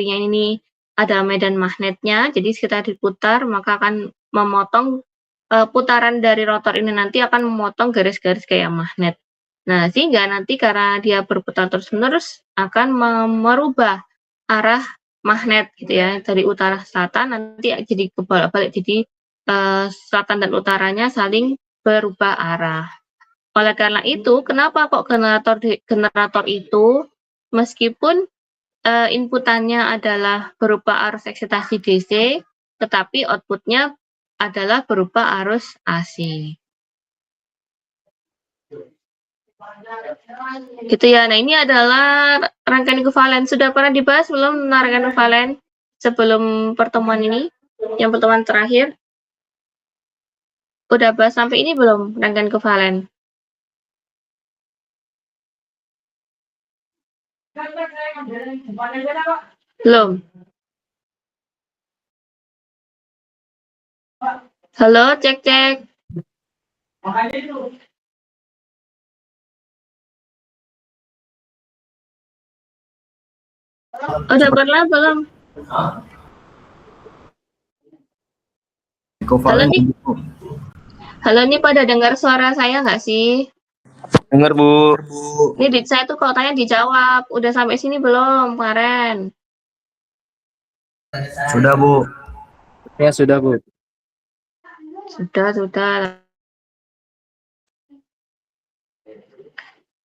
ini ada medan magnetnya, jadi sekitar diputar maka akan memotong putaran dari rotor ini nanti akan memotong garis-garis kayak magnet. Nah, sehingga nanti karena dia berputar terus-menerus akan merubah arah magnet gitu ya, dari utara ke selatan nanti jadi kebolak-balik, jadi selatan dan utaranya saling berubah arah. Oleh karena itu, kenapa kok generator itu meskipun inputannya adalah berupa arus eksitasi DC, tetapi outputnya adalah berupa arus AC. Gitu ya. Nah, ini adalah rangkaian ekuivalen. Sudah pernah dibahas belum rangkaian ekuivalen sebelum pertemuan ini? Yang pertemuan terakhir? Udah bahas sampai ini belum rangkaian ekuivalen? Belum. Halo, cek. Udah pernah belum? Halo, ini pada dengar suara saya nggak sih? Dengar, Bu. Ini saya tuh kalau tanya dijawab. Udah sampai sini belum kemarin? Sudah, Bu. Ya, sudah, Bu. Sudah.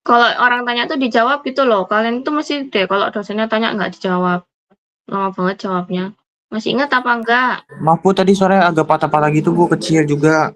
Kalau orang tanya tuh dijawab gitu loh. Kalian itu mesti deh kalau dosennya tanya nggak dijawab. Lama banget jawabnya. Masih ingat apa enggak? Maaf, Bu, tadi sore agak patah-patah gitu, Bu. Kecil juga.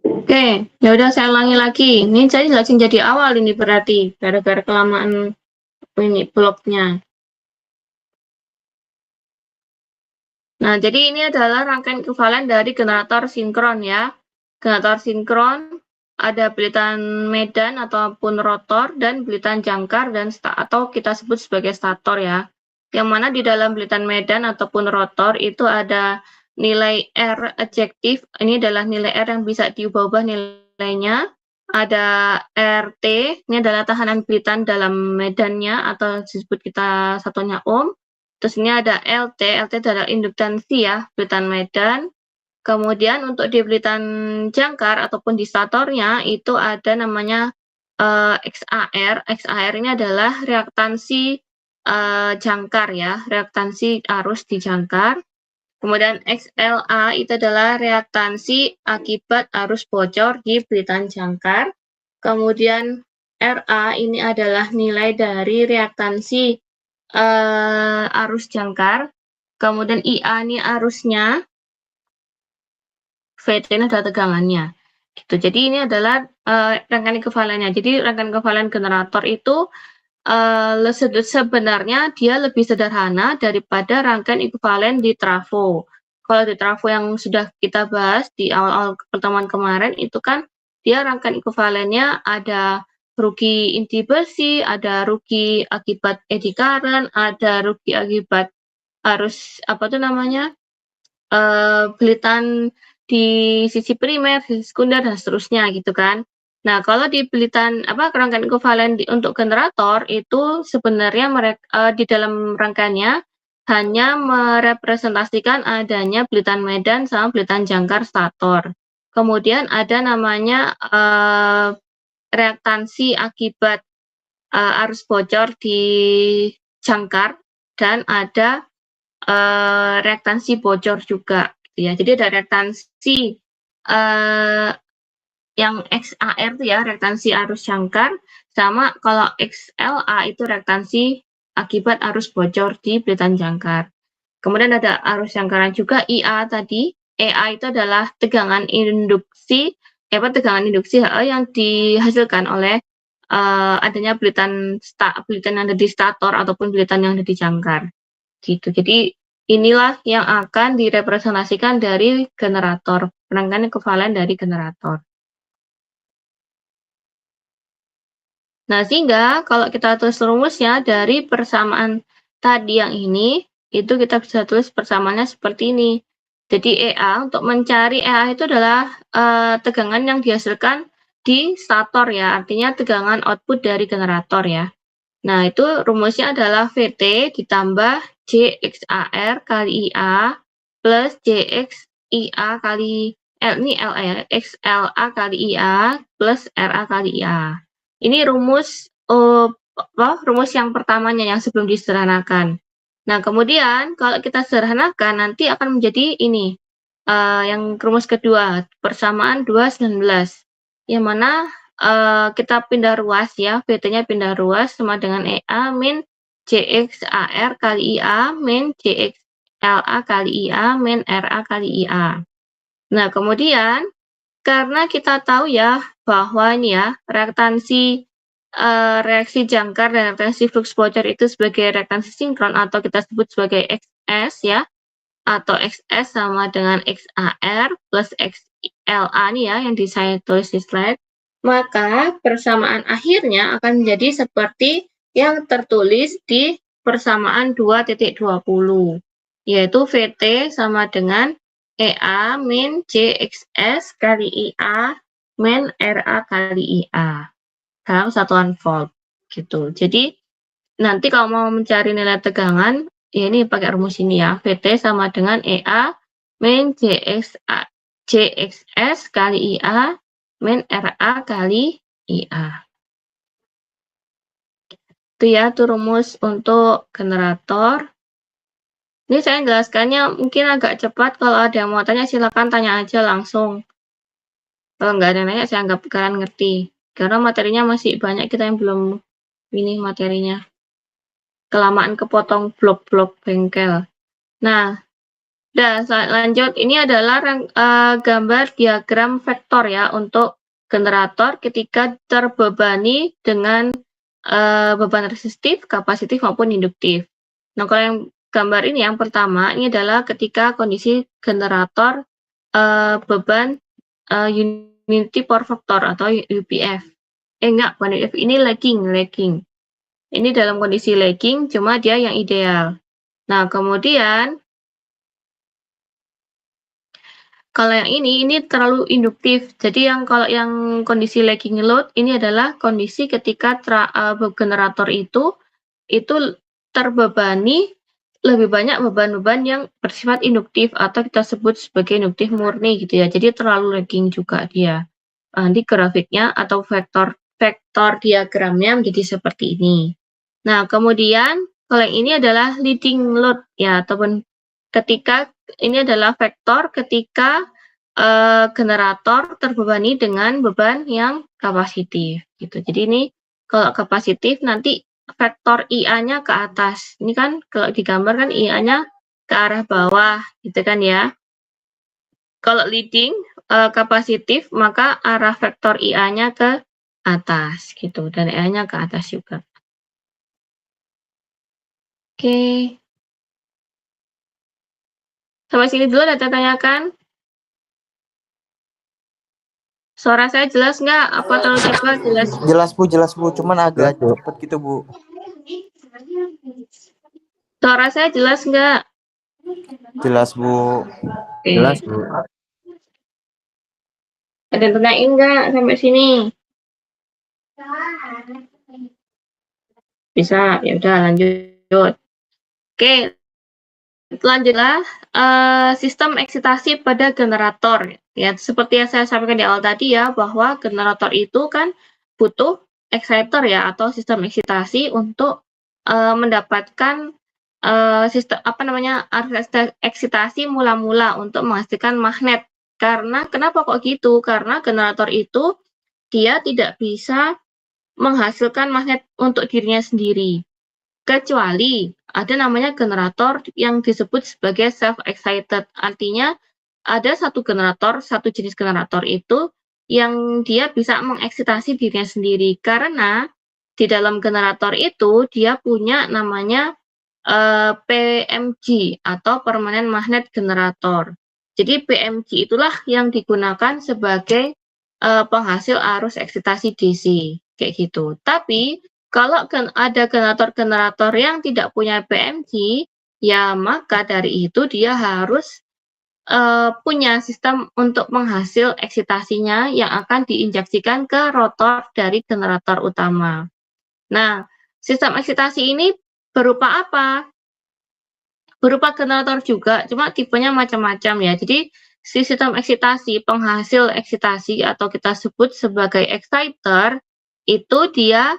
Oke, ya udah saya ulangi lagi. Ini saya jelasin jadi awal ini berarti gara-gara kelamaan ini bloknya. Nah, jadi ini adalah rangkaian ekuivalen dari generator sinkron ya. Generator sinkron ada belitan medan ataupun rotor dan belitan jangkar dan atau kita sebut sebagai stator ya. Yang mana di dalam belitan medan ataupun rotor itu ada nilai R ejektif. Ini adalah nilai R yang bisa diubah-ubah nilainya. Ada RT, ini adalah tahanan belitan dalam medannya atau disebut kita satunya ohm. Terus ini ada LT adalah induktansi ya, belitan medan. Kemudian untuk di belitan jangkar ataupun di statornya itu ada namanya XAR ini adalah reaktansi jangkar ya, reaktansi arus di jangkar. Kemudian XLA itu adalah reaktansi akibat arus bocor di belitan jangkar. Kemudian RA ini adalah nilai dari reaktansi arus jangkar. Kemudian IA ini arusnya, VT ini adalah tegangannya. Gitu. Jadi ini adalah rangkaian ekuivalennya. Jadi rangkaian ekuivalen generator itu sebenarnya dia lebih sederhana daripada rangkaian ekuivalen di trafo. Kalau di trafo yang sudah kita bahas di awal-awal pertemuan kemarin itu kan dia rangkaian ekuivalennya ada rugi inti besi, ada rugi akibat eddy current, ada rugi akibat arus belitan di sisi primer, sisi sekunder dan seterusnya gitu kan. Nah, kalau di belitan rangkaian ekuivalen untuk generator itu sebenarnya mereka di dalam rangkaiannya hanya merepresentasikan adanya belitan medan sama belitan jangkar stator. Kemudian ada namanya reaktansi akibat arus bocor di jangkar dan ada reaktansi bocor juga gitu ya. Jadi ada reaktansi yang XAR itu ya, reaktansi arus jangkar, sama kalau XLA itu reaktansi akibat arus bocor di belitan jangkar. Kemudian ada arus jangkaran juga, IA tadi. EA itu adalah tegangan induksi yang dihasilkan oleh adanya belitan yang ada di stator ataupun belitan yang ada di jangkar. Gitu. Jadi inilah yang akan direpresentasikan dari generator, penangkan ekivalen dari generator. Nah, sehingga kalau kita tulis rumusnya dari persamaan tadi yang ini, itu kita bisa tulis persamaannya seperti ini. Jadi EA, untuk mencari EA itu adalah tegangan yang dihasilkan di stator ya, artinya tegangan output dari generator ya. Nah, itu rumusnya adalah VT ditambah JXAR kali IA plus JXIA kali ini LA ya, XLA kali IA plus RA kali IA. Ini rumus rumus yang pertamanya yang sebelum disederhanakan. Nah, kemudian kalau kita sederhanakan nanti akan menjadi ini yang rumus kedua, persamaan 219. Yang mana kita pindah ruas ya, VT-nya pindah ruas sama dengan EA min JXAR kali IA min JXLA kali IA min RA kali IA. Nah, kemudian karena kita tahu ya bahwa ini ya reaktansi reaksi jangkar dan reaktansi flux bocor itu sebagai reaktansi sinkron atau kita sebut sebagai XS ya, atau XS sama dengan XAR plus XLA nih ya yang saya tulis di slide, maka persamaan akhirnya akan menjadi seperti yang tertulis di persamaan 2.20, yaitu VT sama dengan EA min JXS kali IA min RA kali IA dalam satuan volt gitu. Jadi nanti kalau mau mencari nilai tegangan, ya ini pakai rumus ini ya, VT sama dengan EA min JXS kali IA min RA kali IA. Itu ya, itu rumus untuk generator. Ini saya jelaskannya mungkin agak cepat, kalau ada yang mau tanya silakan tanya aja langsung. Kalau nggak ada yang nanya, saya anggap kalian ngerti. Karena materinya masih banyak, kita yang belum ini materinya. Kelamaan kepotong blok-blok bengkel. Nah, lanjut. Ini adalah gambar diagram vektor ya untuk generator ketika terbebani dengan beban resistif, kapasitif maupun induktif. Nah, kalau yang gambar ini yang pertama ini adalah ketika kondisi generator beban unity power factor atau UPF. Enggak, bukan UPF, ini lagging. Ini dalam kondisi lagging, cuma dia yang ideal. Nah, kemudian kalau yang ini terlalu induktif. Jadi kalau yang kondisi lagging load ini adalah kondisi ketika generator itu terbebani lebih banyak beban-beban yang bersifat induktif atau kita sebut sebagai induktif murni gitu ya. Jadi terlalu lagging juga dia. Nanti grafiknya atau vektor diagramnya menjadi seperti ini. Nah, kemudian kalau yang ini adalah leading load ya, ataupun ketika ini adalah vektor ketika generator terbebani dengan beban yang kapasitif gitu. Jadi ini kalau kapasitif nanti vektor IA-nya ke atas. Ini kan kalau digambar kan IA-nya ke arah bawah gitu kan ya. Kalau leading kapasitif maka arah vektor IA-nya ke atas gitu dan IA-nya ke atas juga. Oke. Sampai sini dulu ada tanyakan? Suara saya jelas nggak? Apa terlalu cepat? Jelas bu, cuman agak cepet gitu bu. Suara saya jelas nggak? Jelas bu. Oke. Jelas bu. Ada yang tanyain nggak sampai sini? Bisa, ya udah lanjut. Oke, lanjutlah sistem eksitasi pada generator. Ya, seperti yang saya sampaikan di awal tadi ya, bahwa generator itu kan butuh exciter ya atau sistem eksitasi untuk mendapatkan sistem eksitasi mula-mula untuk menghasilkan magnet. Karena kenapa kok gitu? Karena generator itu dia tidak bisa menghasilkan magnet untuk dirinya sendiri. Kecuali ada namanya generator yang disebut sebagai self-excited. Artinya ada satu jenis generator itu yang dia bisa mengeksitasi dirinya sendiri. Karena di dalam generator itu dia punya namanya PMG atau Permanent Magnet Generator. Jadi PMG itulah yang digunakan sebagai penghasil arus eksitasi DC kayak gitu. Tapi kalau ada generator-generator yang tidak punya PMG, ya maka dari itu dia harus punya sistem untuk menghasil eksitasinya yang akan diinjeksikan ke rotor dari generator utama. Nah, sistem eksitasi ini berupa apa? Berupa generator juga, cuma tipenya macam-macam ya. Jadi, sistem eksitasi, penghasil eksitasi atau kita sebut sebagai exciter, itu dia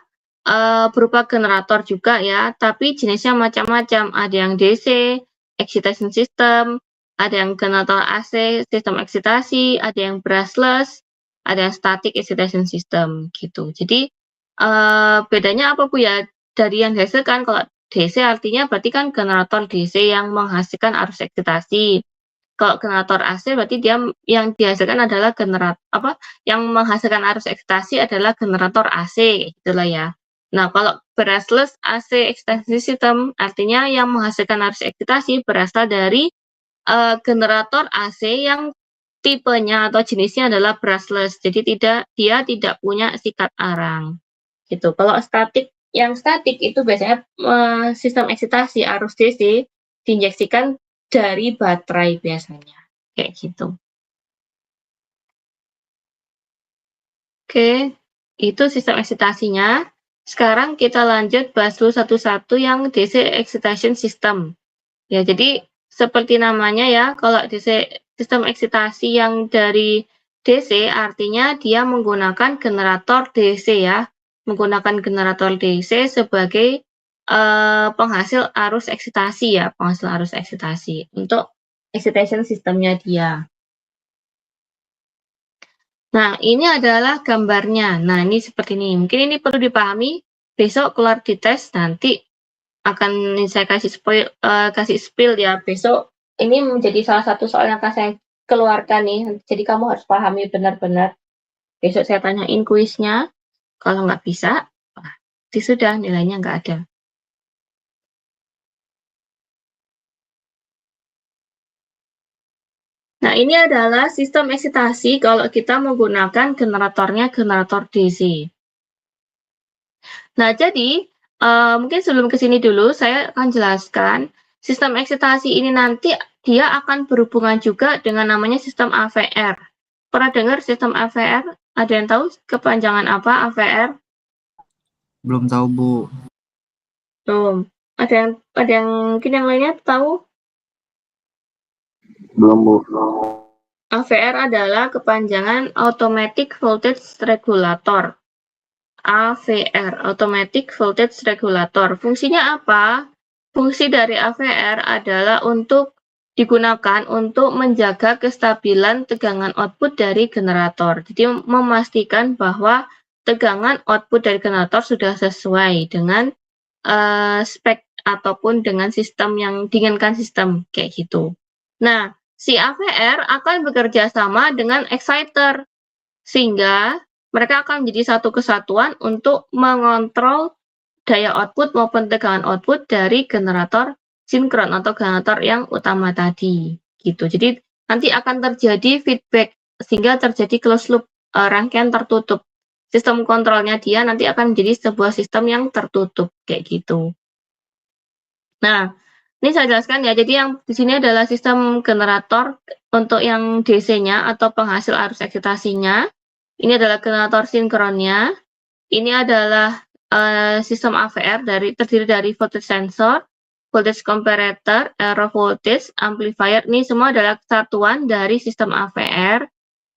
berupa generator juga ya, tapi jenisnya macam-macam. Ada yang DC, excitation system, ada yang generator AC, sistem eksitasi, ada yang brushless, ada yang static excitation system gitu. Jadi bedanya apa Bu ya? Dari yang dihasilkan, kalau DC artinya berarti kan generator DC yang menghasilkan arus eksitasi. Kalau generator AC berarti dia yang dihasilkan adalah yang menghasilkan arus eksitasi adalah generator AC gitulah ya. Nah, kalau brushless AC excitation system artinya yang menghasilkan arus eksitasi berasal dari generator AC yang tipenya atau jenisnya adalah brushless. Jadi dia tidak punya sikat arang. Gitu. Kalau yang statik itu biasanya sistem eksitasi arus DC diinjeksikan dari baterai biasanya. Kayak gitu. Oke, itu sistem eksitasinya. Sekarang kita lanjut bahas dulu satu-satu yang DC excitation system. Ya, jadi seperti namanya ya, kalau DC sistem eksitasi yang dari DC artinya dia menggunakan generator DC ya. Menggunakan generator DC sebagai penghasil arus eksitasi ya, penghasil arus eksitasi untuk excitation sistemnya dia. Nah, ini adalah gambarnya. Nah, ini seperti ini. Mungkin ini perlu dipahami, besok keluar di tes nanti akan saya kasih spill ya. Besok ini menjadi salah satu soal yang akan saya keluarkan nih. Jadi kamu harus pahami benar-benar. Besok saya tanyain kuisnya. Kalau nggak bisa, sudah nilainya nggak ada. Nah, ini adalah sistem eksitasi kalau kita menggunakan generator DC. Nah, jadi mungkin sebelum ke sini dulu saya akan jelaskan sistem eksitasi ini nanti dia akan berhubungan juga dengan namanya sistem AVR. Pernah dengar sistem AVR? Ada yang tahu kepanjangan apa AVR? Belum tahu, Bu. Belum. Ada yang mungkin yang lainnya tahu? Belum, Bu. AVR adalah kepanjangan Automatic Voltage Regulator. AVR, Automatic Voltage Regulator. Fungsinya apa? Fungsi dari AVR adalah digunakan untuk menjaga kestabilan tegangan output dari generator. Jadi memastikan bahwa tegangan output dari generator sudah sesuai dengan spek ataupun dengan sistem yang diinginkan sistem kayak gitu. Nah, si AVR akan bekerja sama dengan exciter sehingga mereka akan menjadi satu kesatuan untuk mengontrol daya output maupun tegangan output dari generator sinkron atau generator yang utama tadi gitu. Jadi nanti akan terjadi feedback sehingga terjadi closed loop, rangkaian tertutup. Sistem kontrolnya dia nanti akan menjadi sebuah sistem yang tertutup kayak gitu. Nah, ini saya jelaskan ya. Jadi yang di sini adalah sistem generator untuk yang DC-nya atau penghasil arus eksitasinya. Ini adalah generator sinkronnya. Ini adalah sistem AVR terdiri dari voltage sensor, voltage comparator, error voltage, amplifier. Ini semua adalah kesatuan dari sistem AVR.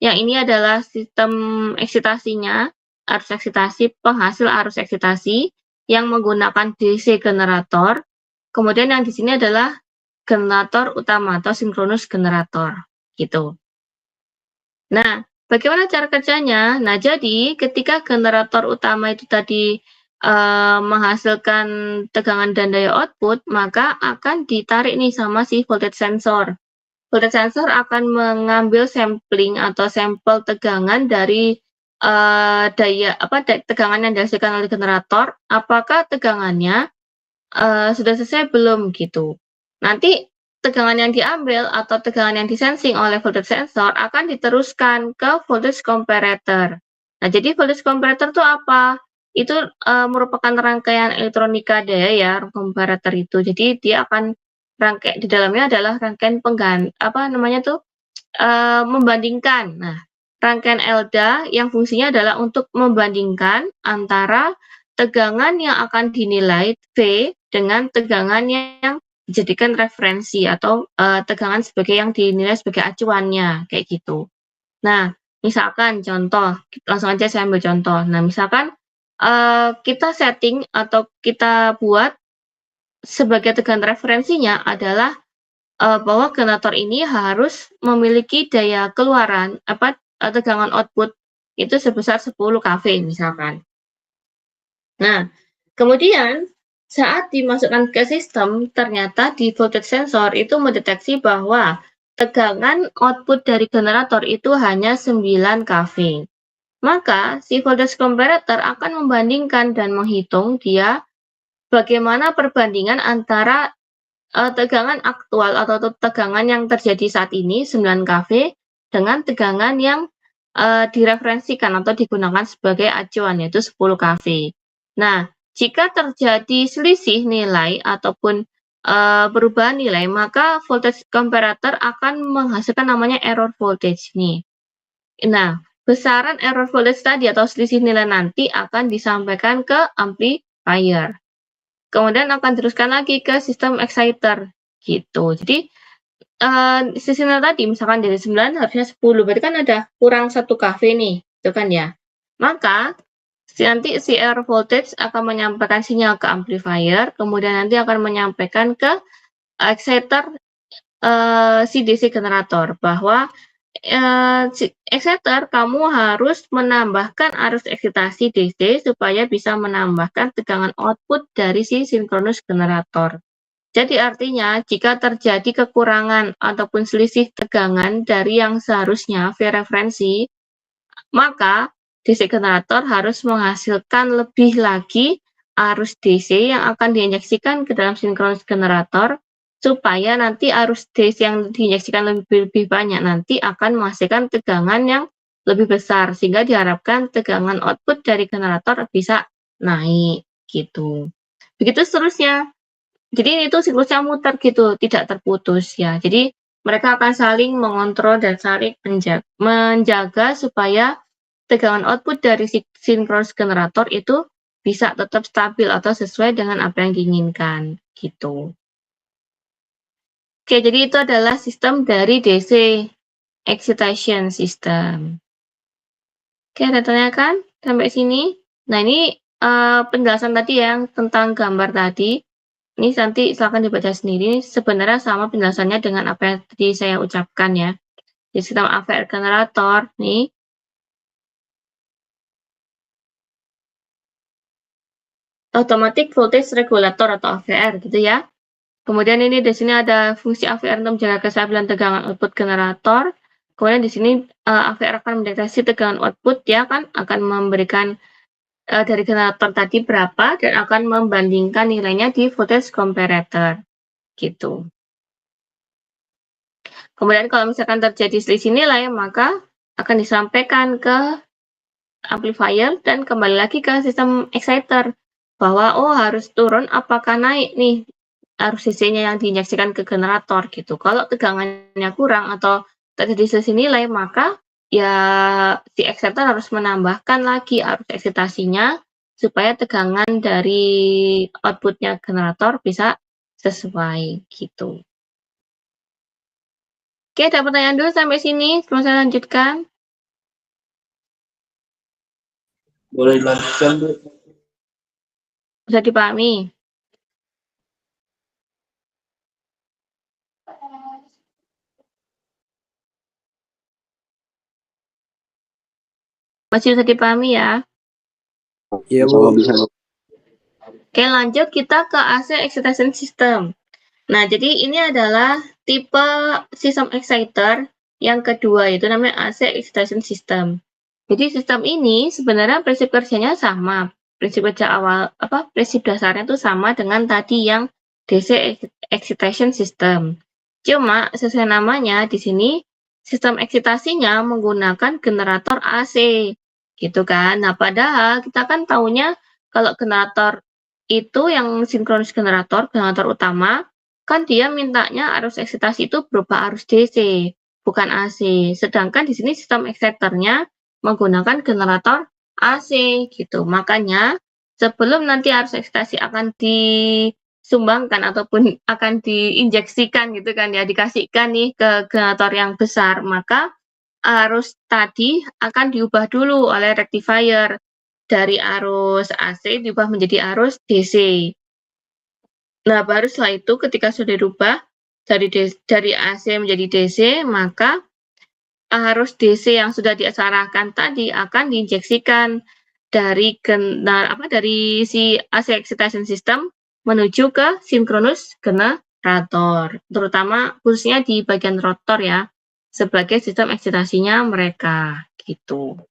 Yang ini adalah sistem eksitasinya, arus eksitasi, penghasil arus eksitasi yang menggunakan DC generator. Kemudian yang di sini adalah generator utama atau sinkronus generator gitu. Nah, bagaimana cara kerjanya? Nah, jadi ketika generator utama itu tadi menghasilkan tegangan dan daya output, maka akan ditarik nih sama si voltage sensor. voltage sensor akan mengambil sampling atau sampel tegangan dari tegangan yang dihasilkan oleh generator. Apakah tegangannya sudah selesai belum gitu. Nanti tegangan yang diambil atau tegangan yang disensing oleh voltage sensor akan diteruskan ke voltage comparator. Nah, jadi voltage comparator itu apa? Itu merupakan rangkaian elektronika daya ya, comparator itu. Jadi dia akan di dalamnya adalah rangkaian membandingkan. Nah, rangkaian ELDA yang fungsinya adalah untuk membandingkan antara tegangan yang akan dinilai V dengan tegangan yang dijadikan referensi atau tegangan sebagai yang dinilai sebagai acuannya, kayak gitu. Nah, misalkan contoh, langsung aja saya ambil contoh. Nah, misalkan kita setting atau kita buat sebagai tegangan referensinya adalah bahwa generator ini harus memiliki daya keluaran tegangan output itu sebesar 10 kV misalkan. Nah, kemudian saat dimasukkan ke sistem, ternyata di voltage sensor itu mendeteksi bahwa tegangan output dari generator itu hanya 9 kV. Maka si voltage comparator akan membandingkan dan menghitung dia bagaimana perbandingan antara tegangan aktual atau tegangan yang terjadi saat ini 9 kV dengan tegangan yang direferensikan atau digunakan sebagai acuan yaitu 10 kV. Nah, jika terjadi selisih nilai ataupun perubahan nilai, maka voltage comparator akan menghasilkan namanya error voltage nih. Nah, besaran error voltage tadi atau selisih nilai nanti akan disampaikan ke amplifier. Kemudian akan teruskan lagi ke sistem exciter gitu. Jadi selisih nilai tadi misalkan dari 9 harusnya 10, berarti kan ada kurang 1 kV nih, itu kan ya. Maka nanti si error voltage akan menyampaikan sinyal ke amplifier, kemudian nanti akan menyampaikan ke exciter si DC generator bahwa exciter kamu harus menambahkan arus eksitasi DC supaya bisa menambahkan tegangan output dari si sinkronus generator. Jadi artinya jika terjadi kekurangan ataupun selisih tegangan dari yang seharusnya V referensi, maka DC generator harus menghasilkan lebih lagi arus DC yang akan diinjeksikan ke dalam sinkronus generator supaya nanti arus DC yang diinjeksikan lebih banyak nanti akan menghasilkan tegangan yang lebih besar sehingga diharapkan tegangan output dari generator bisa naik gitu. Begitu seterusnya. Jadi itu siklusnya muter gitu, tidak terputus ya. Jadi mereka akan saling mengontrol dan saling menjaga supaya tegangan output dari sinkronus generator itu bisa tetap stabil atau sesuai dengan apa yang diinginkan gitu. Oke, jadi itu adalah sistem dari DC excitation system. Oke, ada tanyakan sampai sini? Nah, ini penjelasan tadi yang tentang gambar tadi. Ini nanti silakan dibaca sendiri. Sebenarnya sama penjelasannya dengan apa yang tadi saya ucapkan ya. Di sistem AVR generator nih. Automatic voltage regulator atau AVR gitu ya. Kemudian ini di sini ada fungsi AVR untuk menjaga kestabilan tegangan output generator. Kemudian di sini AVR akan mendeteksi tegangan output ya kan, akan memberikan dari generator tadi berapa dan akan membandingkan nilainya di voltage comparator gitu. Kemudian kalau misalkan terjadi selisih nilai maka akan disampaikan ke amplifier dan kembali lagi ke sistem exciter bahwa harus turun apakah naik nih arus DC-nya yang diinjeksikan ke generator gitu. Kalau tegangannya kurang atau terjadi selisih nilai, maka ya si exciter harus menambahkan lagi arus eksitasinya supaya tegangan dari outputnya generator bisa sesuai gitu. Oke, ada pertanyaan dulu sampai sini sebelum saya lanjutkan. Boleh dilanjutkan, Bu? Bisa dipahami? Masih bisa dipahami ya? Iya, Bu. Bisa. Oke, lanjut kita ke AC excitation system. Nah, jadi ini adalah tipe sistem exciter yang kedua, yaitu namanya AC excitation system. Jadi sistem ini sebenarnya prinsip kerjanya sama. Prinsip dasarnya itu sama dengan tadi yang DC excitation system. Cuma sesuai namanya di sini sistem eksitasinya menggunakan generator AC, gitu kan. Nah, padahal kita kan taunya kalau generator itu yang sinkronis generator utama, kan dia mintanya arus eksitasi itu berupa arus DC, bukan AC. Sedangkan di sini sistem exciternya menggunakan generator AC gitu. Makanya sebelum nanti arus eksitasi akan disumbangkan ataupun akan diinjeksikan gitu kan ya, dikasihkan nih ke generator yang besar, maka arus tadi akan diubah dulu oleh rectifier dari arus AC diubah menjadi arus DC. Nah, baru setelah itu ketika sudah dirubah dari AC menjadi DC, maka arus DC yang sudah diarahkan tadi akan diinjeksikan dari si AC excitation system menuju ke sinkronus generator, terutama khususnya di bagian rotor ya, sebagai sistem eksitasinya mereka, gitu.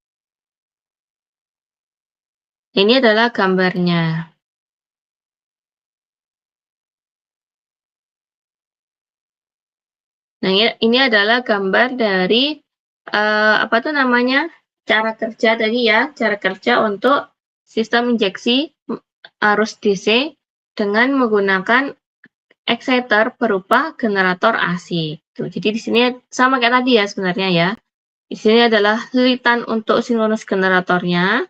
Ini adalah gambarnya. Nah, ini adalah gambar dari cara kerja tadi ya, cara kerja untuk sistem injeksi arus DC dengan menggunakan exciter berupa generator AC. Tuh, jadi di sini sama kayak tadi ya sebenarnya ya. Di sini adalah lilitan untuk sinkronus generatornya.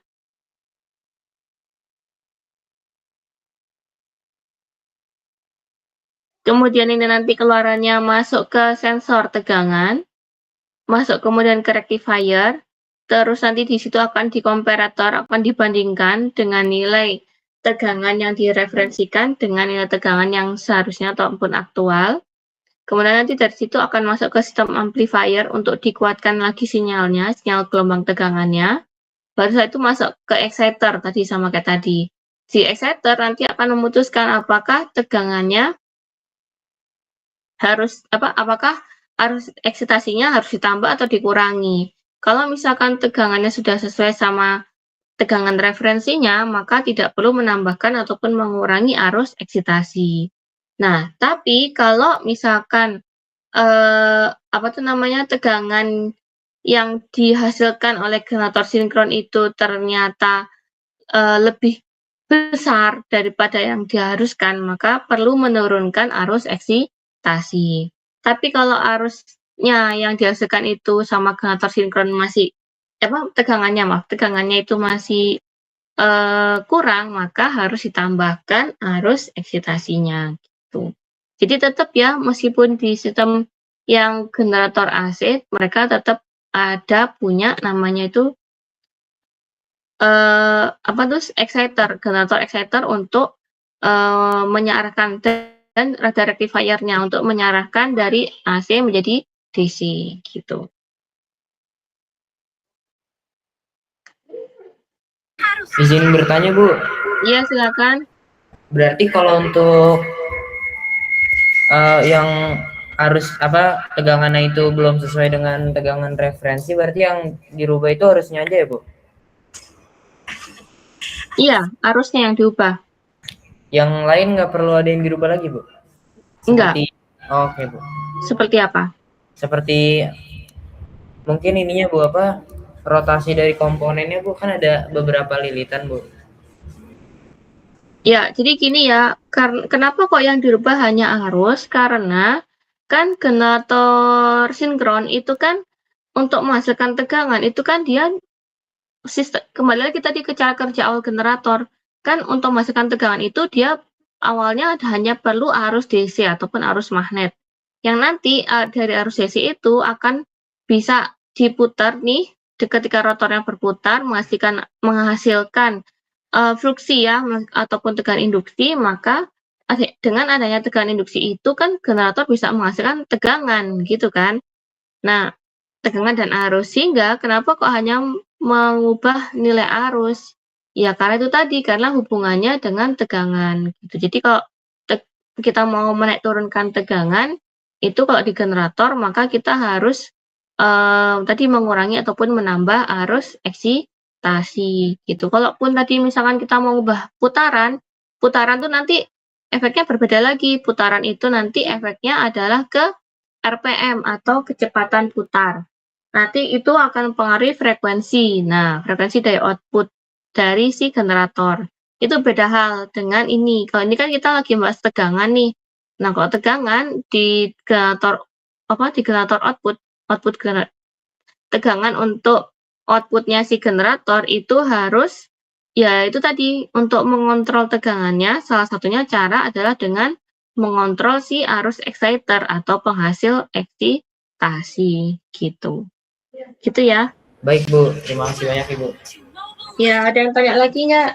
Kemudian ini nanti keluarannya masuk ke sensor tegangan, masuk kemudian ke rectifier, terus nanti di situ akan dikomparator, akan dibandingkan dengan nilai tegangan yang direferensikan dengan nilai tegangan yang seharusnya ataupun aktual. Kemudian nanti dari situ akan masuk ke sistem amplifier untuk dikuatkan lagi sinyalnya, sinyal gelombang tegangannya. Baru setelah itu masuk ke exciter tadi sama kayak tadi. Si exciter nanti akan memutuskan apakah tegangannya apakah arus eksitasinya harus ditambah atau dikurangi. Kalau misalkan tegangannya sudah sesuai sama tegangan referensinya, maka tidak perlu menambahkan ataupun mengurangi arus eksitasi. Nah, tapi kalau misalkan tegangan yang dihasilkan oleh generator sinkron itu ternyata lebih besar daripada yang diharuskan, maka perlu menurunkan arus eksitasi. Tapi kalau arusnya yang dihasilkan itu sama generator sinkron masih tegangannya itu masih kurang, maka harus ditambahkan arus eksitasinya gitu. Jadi tetap ya, meskipun di sistem yang generator AC, mereka tetap ada punya namanya itu generator exciter untuk mengarahkan dan ada rectifier-nya untuk mengarahkan dari AC menjadi DC gitu. Izin bertanya, Bu. Iya, silakan. Berarti kalau untuk yang harus tegangannya itu belum sesuai dengan tegangan referensi, berarti yang dirubah itu harusnya aja ya, Bu? Iya, arusnya yang diubah. Yang lain nggak perlu ada yang dirubah lagi, Bu? Enggak. Oke, Bu. Seperti apa? Seperti mungkin ininya, Bu, rotasi dari komponennya, Bu, kan ada beberapa lilitan, Bu. Ya, jadi gini ya, kenapa kok yang dirubah hanya arus? Karena kan generator sinkron itu kan untuk menghasilkan tegangan itu kan dia kembali lagi tadi ke cara kerja awal generator. Kan untuk menghasilkan tegangan itu dia awalnya hanya perlu arus DC ataupun arus magnet. Yang nanti dari arus DC itu akan bisa diputar nih ketika rotornya berputar menghasilkan fluksi ya ataupun tegangan induksi, maka dengan adanya tegangan induksi itu kan generator bisa menghasilkan tegangan gitu kan. Nah, tegangan dan arus, sehingga kenapa kok hanya mengubah nilai arus? Ya karena itu tadi, karena hubungannya dengan tegangan gitu. Jadi kalau kita mau menaik turunkan tegangan, itu kalau di generator maka kita harus tadi mengurangi ataupun menambah arus eksitasi gitu. Kalaupun tadi misalkan kita mau ubah putaran tuh nanti efeknya berbeda lagi. Putaran itu nanti efeknya adalah ke RPM atau kecepatan putar. Nanti itu akan mempengaruhi frekuensi. Nah, frekuensi dari output dari si generator. Itu beda hal dengan ini. Kalau ini kan kita lagi bahas tegangan nih. Nah, kalau tegangan di generator output tegangan untuk outputnya si generator itu harus ya itu tadi untuk mengontrol tegangannya salah satunya cara adalah dengan mengontrol si arus exciter atau penghasil eksitasi gitu. Gitu ya. Baik Bu, terima kasih banyak Ibu. Ya, ada yang tanya lagi nggak?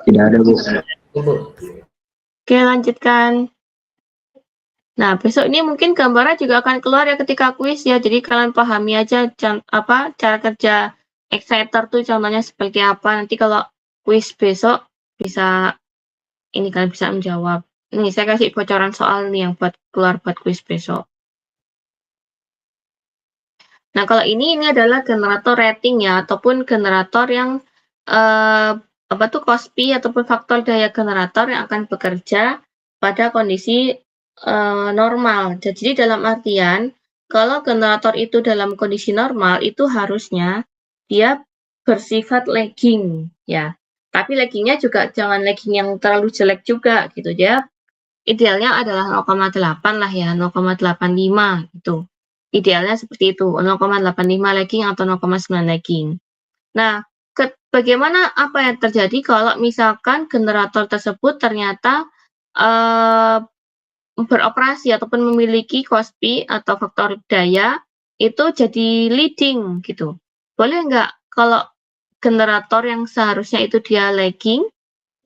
Tidak ada, Bu. Bu. Oke, lanjutkan. Nah, besok ini mungkin gambarnya juga akan keluar ya ketika kuis ya. Jadi kalian pahami aja cara kerja exciter tuh contohnya seperti apa. Nanti kalau kuis besok bisa ini kalian bisa menjawab. Nih, saya kasih bocoran soal nih yang buat keluar buat kuis besok. Nah, kalau ini adalah generator rating ya ataupun generator yang Kospi ataupun faktor daya generator yang akan bekerja pada kondisi normal. Jadi dalam artian kalau generator itu dalam kondisi normal itu harusnya dia bersifat lagging ya. Tapi laggingnya juga jangan lagging yang terlalu jelek juga gitu ya. Idealnya adalah 0,8 lah ya, 0,85 gitu. Idealnya seperti itu, 0,85 lagging atau 0,9 lagging. Nah, bagaimana apa yang terjadi kalau misalkan generator tersebut ternyata beroperasi ataupun memiliki Kospi atau faktor daya itu jadi leading gitu. Boleh nggak kalau generator yang seharusnya itu dia lagging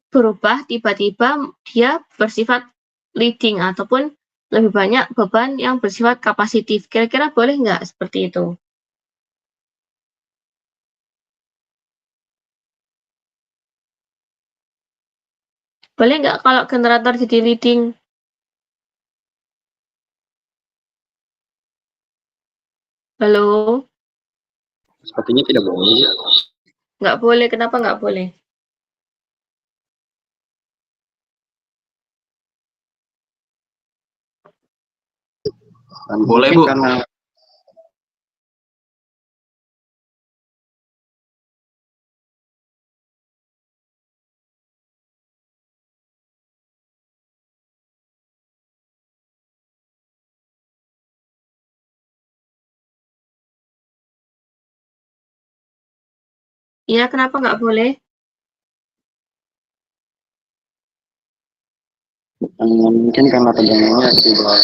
berubah tiba-tiba dia bersifat leading ataupun lebih banyak beban yang bersifat kapasitif. Kira-kira boleh nggak seperti itu? Boleh nggak kalau generator jadi leading? Halo? Sepertinya tidak boleh. Nggak boleh, kenapa nggak boleh? Boleh, Bu. Karena Iya, kenapa nggak boleh? Mungkin karena tegangannya tidak.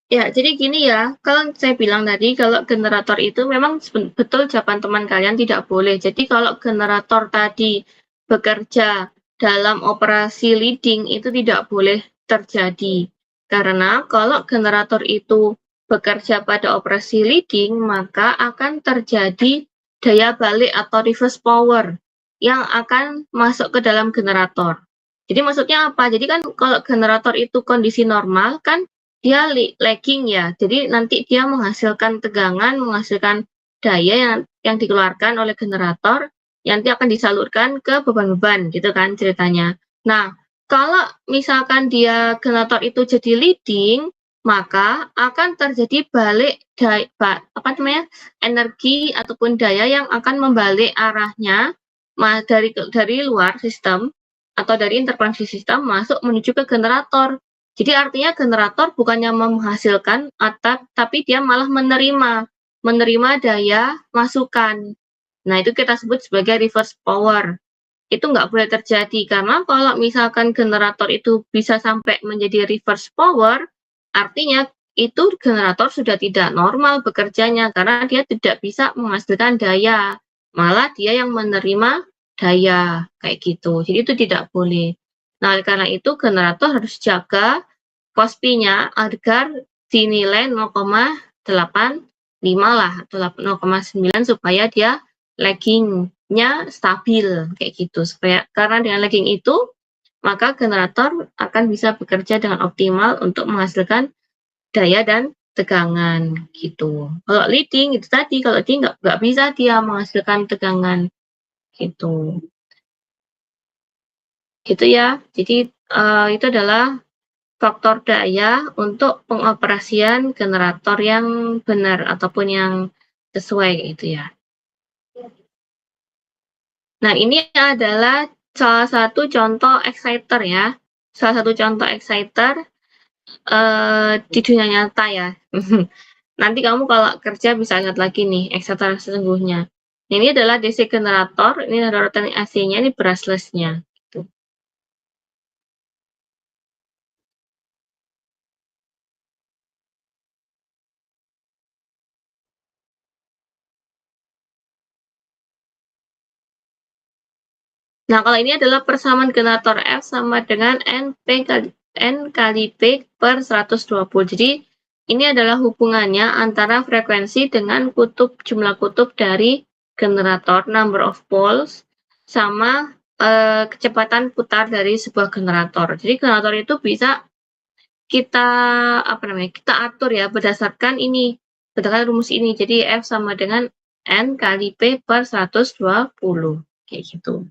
Ya, jadi gini ya, kalau saya bilang tadi, kalau generator itu memang betul jawaban teman kalian tidak boleh. Jadi kalau generator tadi bekerja dalam operasi leading itu tidak boleh terjadi. Karena kalau generator itu bekerja pada operasi leading, maka akan terjadi daya balik atau reverse power yang akan masuk ke dalam generator. Jadi maksudnya apa? Jadi kan kalau generator itu kondisi normal kan dia lagging ya. Jadi nanti dia menghasilkan tegangan, menghasilkan daya yang dikeluarkan oleh generator yang nanti akan disalurkan ke beban-beban gitu kan ceritanya. Nah, kalau misalkan dia generator itu jadi leading, maka akan terjadi balik energi ataupun daya yang akan membalik arahnya dari luar sistem atau dari interferensi sistem masuk menuju ke generator. Jadi artinya generator bukannya menghasilkan tapi dia malah menerima daya masukan. Nah, itu kita sebut sebagai reverse power. Itu nggak boleh terjadi karena kalau misalkan generator itu bisa sampai menjadi reverse power, artinya itu generator sudah tidak normal bekerjanya karena dia tidak bisa menghasilkan daya. Malah dia yang menerima daya kayak gitu. Jadi itu tidak boleh. Nah, karena itu generator harus jaga Kospi-nya agar dinilai 0,8 lah atau 0,9 supaya dia lagging-nya stabil kayak gitu. Karena dengan lagging itu maka generator akan bisa bekerja dengan optimal untuk menghasilkan daya dan tegangan gitu. Kalau leading itu tadi, kalau dia nggak bisa dia menghasilkan tegangan gitu. Gitu ya. Jadi itu adalah faktor daya untuk pengoperasian generator yang benar ataupun yang sesuai gitu ya. Nah, ini adalah salah satu contoh exciter ya. Salah satu contoh exciter di dunia nyata ya. Nanti kamu kalau kerja bisa lihat lagi nih exciter sesungguhnya. Ini adalah DC generator, ini adalah rotating AC-nya, ini brushless-nya. Gitu. Nah, kalau ini adalah persamaan generator F sama dengan N kali P per 120. Jadi, ini adalah hubungannya antara frekuensi dengan jumlah kutub dari generator, number of poles, sama kecepatan putar dari sebuah generator. Jadi, generator itu bisa kita atur ya berdasarkan rumus ini. Jadi, F sama dengan N kali P per 120. Kayak gitu.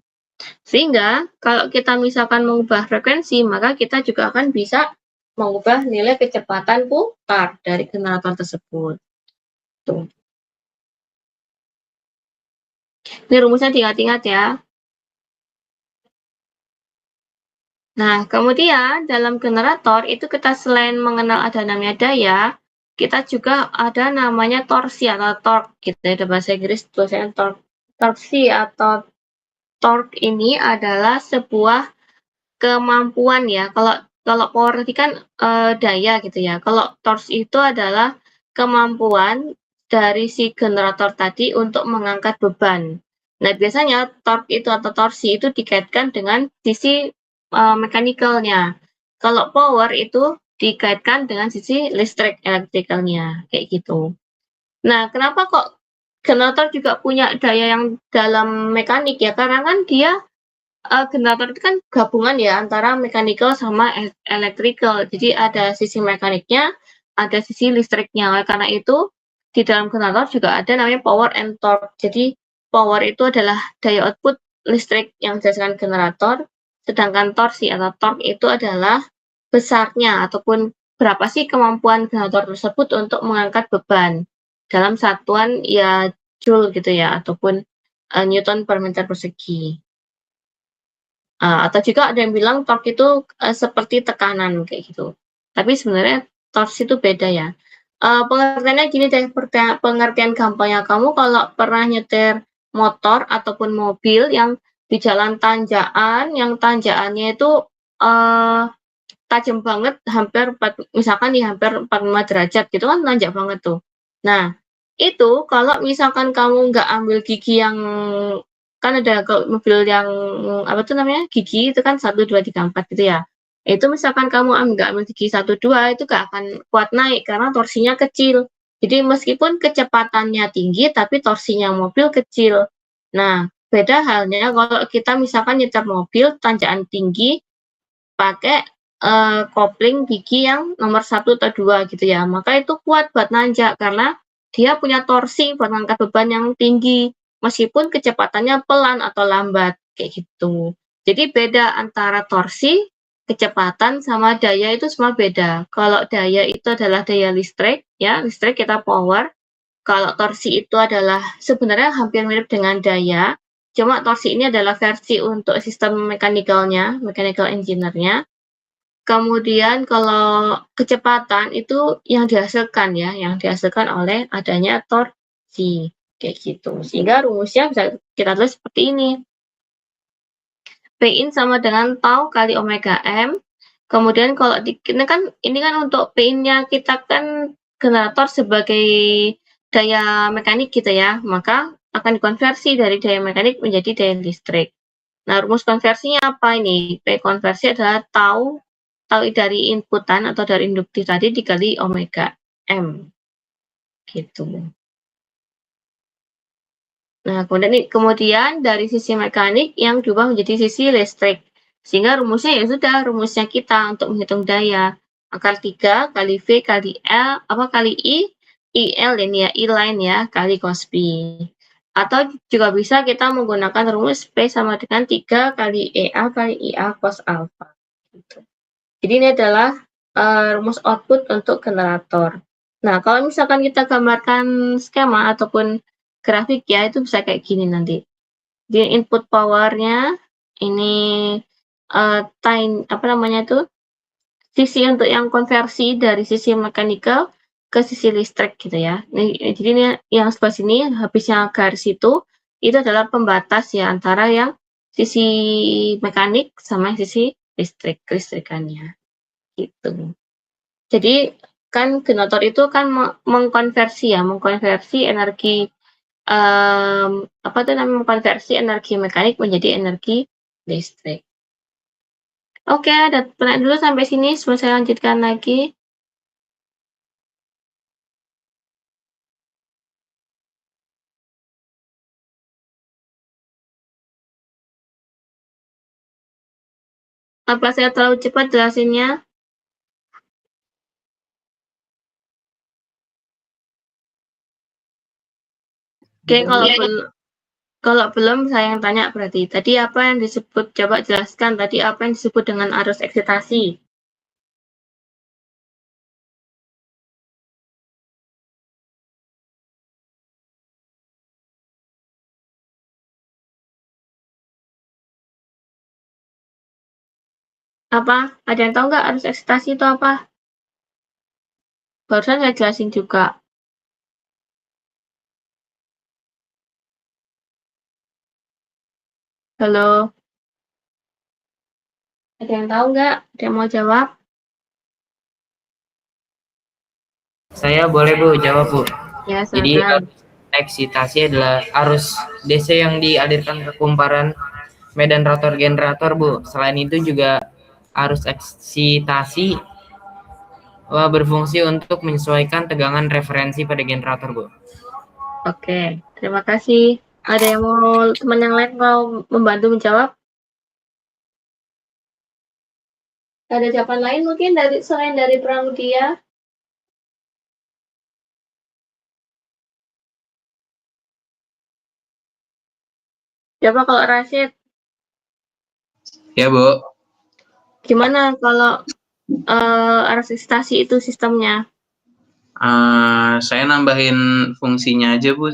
Sehingga kalau kita misalkan mengubah frekuensi, maka kita juga akan bisa mengubah nilai kecepatan putar dari generator tersebut. Tuh. Ini rumusnya diingat-ingat ya. Nah, kemudian dalam generator itu kita selain mengenal ada namanya daya, kita juga ada namanya torsi atau torque gitu ya, dalam bahasa Inggris tulisannya torque. Torsi atau torque ini adalah sebuah kemampuan ya. Kalau power tadi kan daya gitu ya. Kalau torsi itu adalah kemampuan dari si generator tadi untuk mengangkat beban. Nah, biasanya torque itu atau torsi itu dikaitkan dengan sisi mechanical-nya. Kalau power itu dikaitkan dengan sisi listrik electrical-nya, kayak gitu. Nah, kenapa kok generator juga punya daya yang dalam mekanik ya? Karena kan dia generator itu kan gabungan ya antara mechanical sama electrical. Jadi ada sisi mekaniknya, ada sisi listriknya. Oleh karena itu, di dalam generator juga ada namanya power and torque. Jadi power itu adalah daya output listrik yang dihasilkan generator, sedangkan torsi atau torque itu adalah besarnya ataupun berapa sih kemampuan generator tersebut untuk mengangkat beban dalam satuan ya joule gitu ya ataupun newton per meter persegi. Atau juga ada yang bilang torque itu seperti tekanan kayak gitu. Tapi sebenarnya torsi itu beda ya. Pengertiannya gini deh, pengertian gampangnya kamu kalau pernah nyetir motor ataupun mobil yang di jalan tanjakan, yang tanjakannya itu tajam banget, misalkan di hampir 45 derajat gitu kan nanjak banget tuh. Nah, itu kalau misalkan kamu nggak ambil gigi yang kan ada mobil yang apa tuh namanya gigi itu kan 1, 2, 3, 4 gitu ya. Itu misalkan kamu nggak ambil gigi 1, 2 itu nggak akan kuat naik karena torsinya kecil. Jadi meskipun kecepatannya tinggi tapi torsinya mobil kecil. Nah, beda halnya kalau kita misalkan nyetir mobil tanjakan tinggi pakai kopling gigi yang nomor 1 atau 2 gitu ya. Maka itu kuat buat nanjak karena dia punya torsi buat mengangkat beban yang tinggi. Meskipun kecepatannya pelan atau lambat, kayak gitu. Jadi beda antara torsi, kecepatan, sama daya itu semua beda. Kalau daya itu adalah daya listrik, ya listrik kita power. Kalau torsi itu adalah sebenarnya hampir mirip dengan daya, cuma torsi ini adalah versi untuk sistem mechanical-nya, mechanical engineer-nya. Kemudian kalau kecepatan itu yang dihasilkan ya, yang dihasilkan oleh adanya torsi. Kayak gitu. Sehingga rumusnya bisa kita tulis seperti ini. P-in sama dengan tau kali omega M. Kemudian kalau ini kan untuk P-in-nya kita kan generator sebagai daya mekanik gitu ya. Maka akan dikonversi dari daya mekanik menjadi daya listrik. Nah, rumus konversinya apa ini? P konversi adalah tau dari inputan atau dari induktif tadi dikali omega M. Gitu. Nah, kemudian dari sisi mekanik yang diubah menjadi sisi listrik. Sehingga rumusnya ya sudah, rumusnya kita untuk menghitung daya. Akar 3 kali V kali L, kali I ini ya, I line ya, kali cos P. Atau juga bisa kita menggunakan rumus P sama dengan 3 kali EA kali IA cos alpha. Gitu. Jadi ini adalah rumus output untuk generator. Nah, kalau misalkan kita gambarkan skema ataupun grafik ya, itu bisa kayak gini nanti. Di input powernya ini sisi untuk yang konversi dari sisi mechanical ke sisi listrik gitu ya. Jadi ini yang sebelah sini habisnya garis itu adalah pembatas ya antara yang sisi mekanik sama sisi listrikannya gitu. Jadi kan generator itu kan mengkonversi energi mengkonversi energi mekanik menjadi energi listrik. Oke, ada pertanyaan dulu sampai sini sebelum saya lanjutkan lagi. Apa saya terlalu cepat jelasinnya? Oke, kalau belum saya yang tanya berarti. Tadi apa yang disebut, coba jelaskan tadi apa yang disebut dengan arus eksitasi? Apa? Ada yang tahu nggak arus eksitasi itu apa? Barusan saya jelasin juga. Halo? Ada yang tahu nggak? Ada yang mau jawab? Saya boleh Bu jawab Bu. Ya, Jadi silakan. eksitasi adalah arus DC yang dialirkan ke kumparan medan rotor generator Bu. Selain itu juga arus eksitasi berfungsi untuk menyesuaikan tegangan referensi pada generator Bu. Oke, terima kasih. Ada yang teman yang lain mau membantu menjawab? Ada jawaban lain mungkin selain dari Pramudia? Coba kalau Rashid, Ya, Bu. gimana kalau arus eksitasi itu sistemnya? Saya nambahin fungsinya aja, Bu.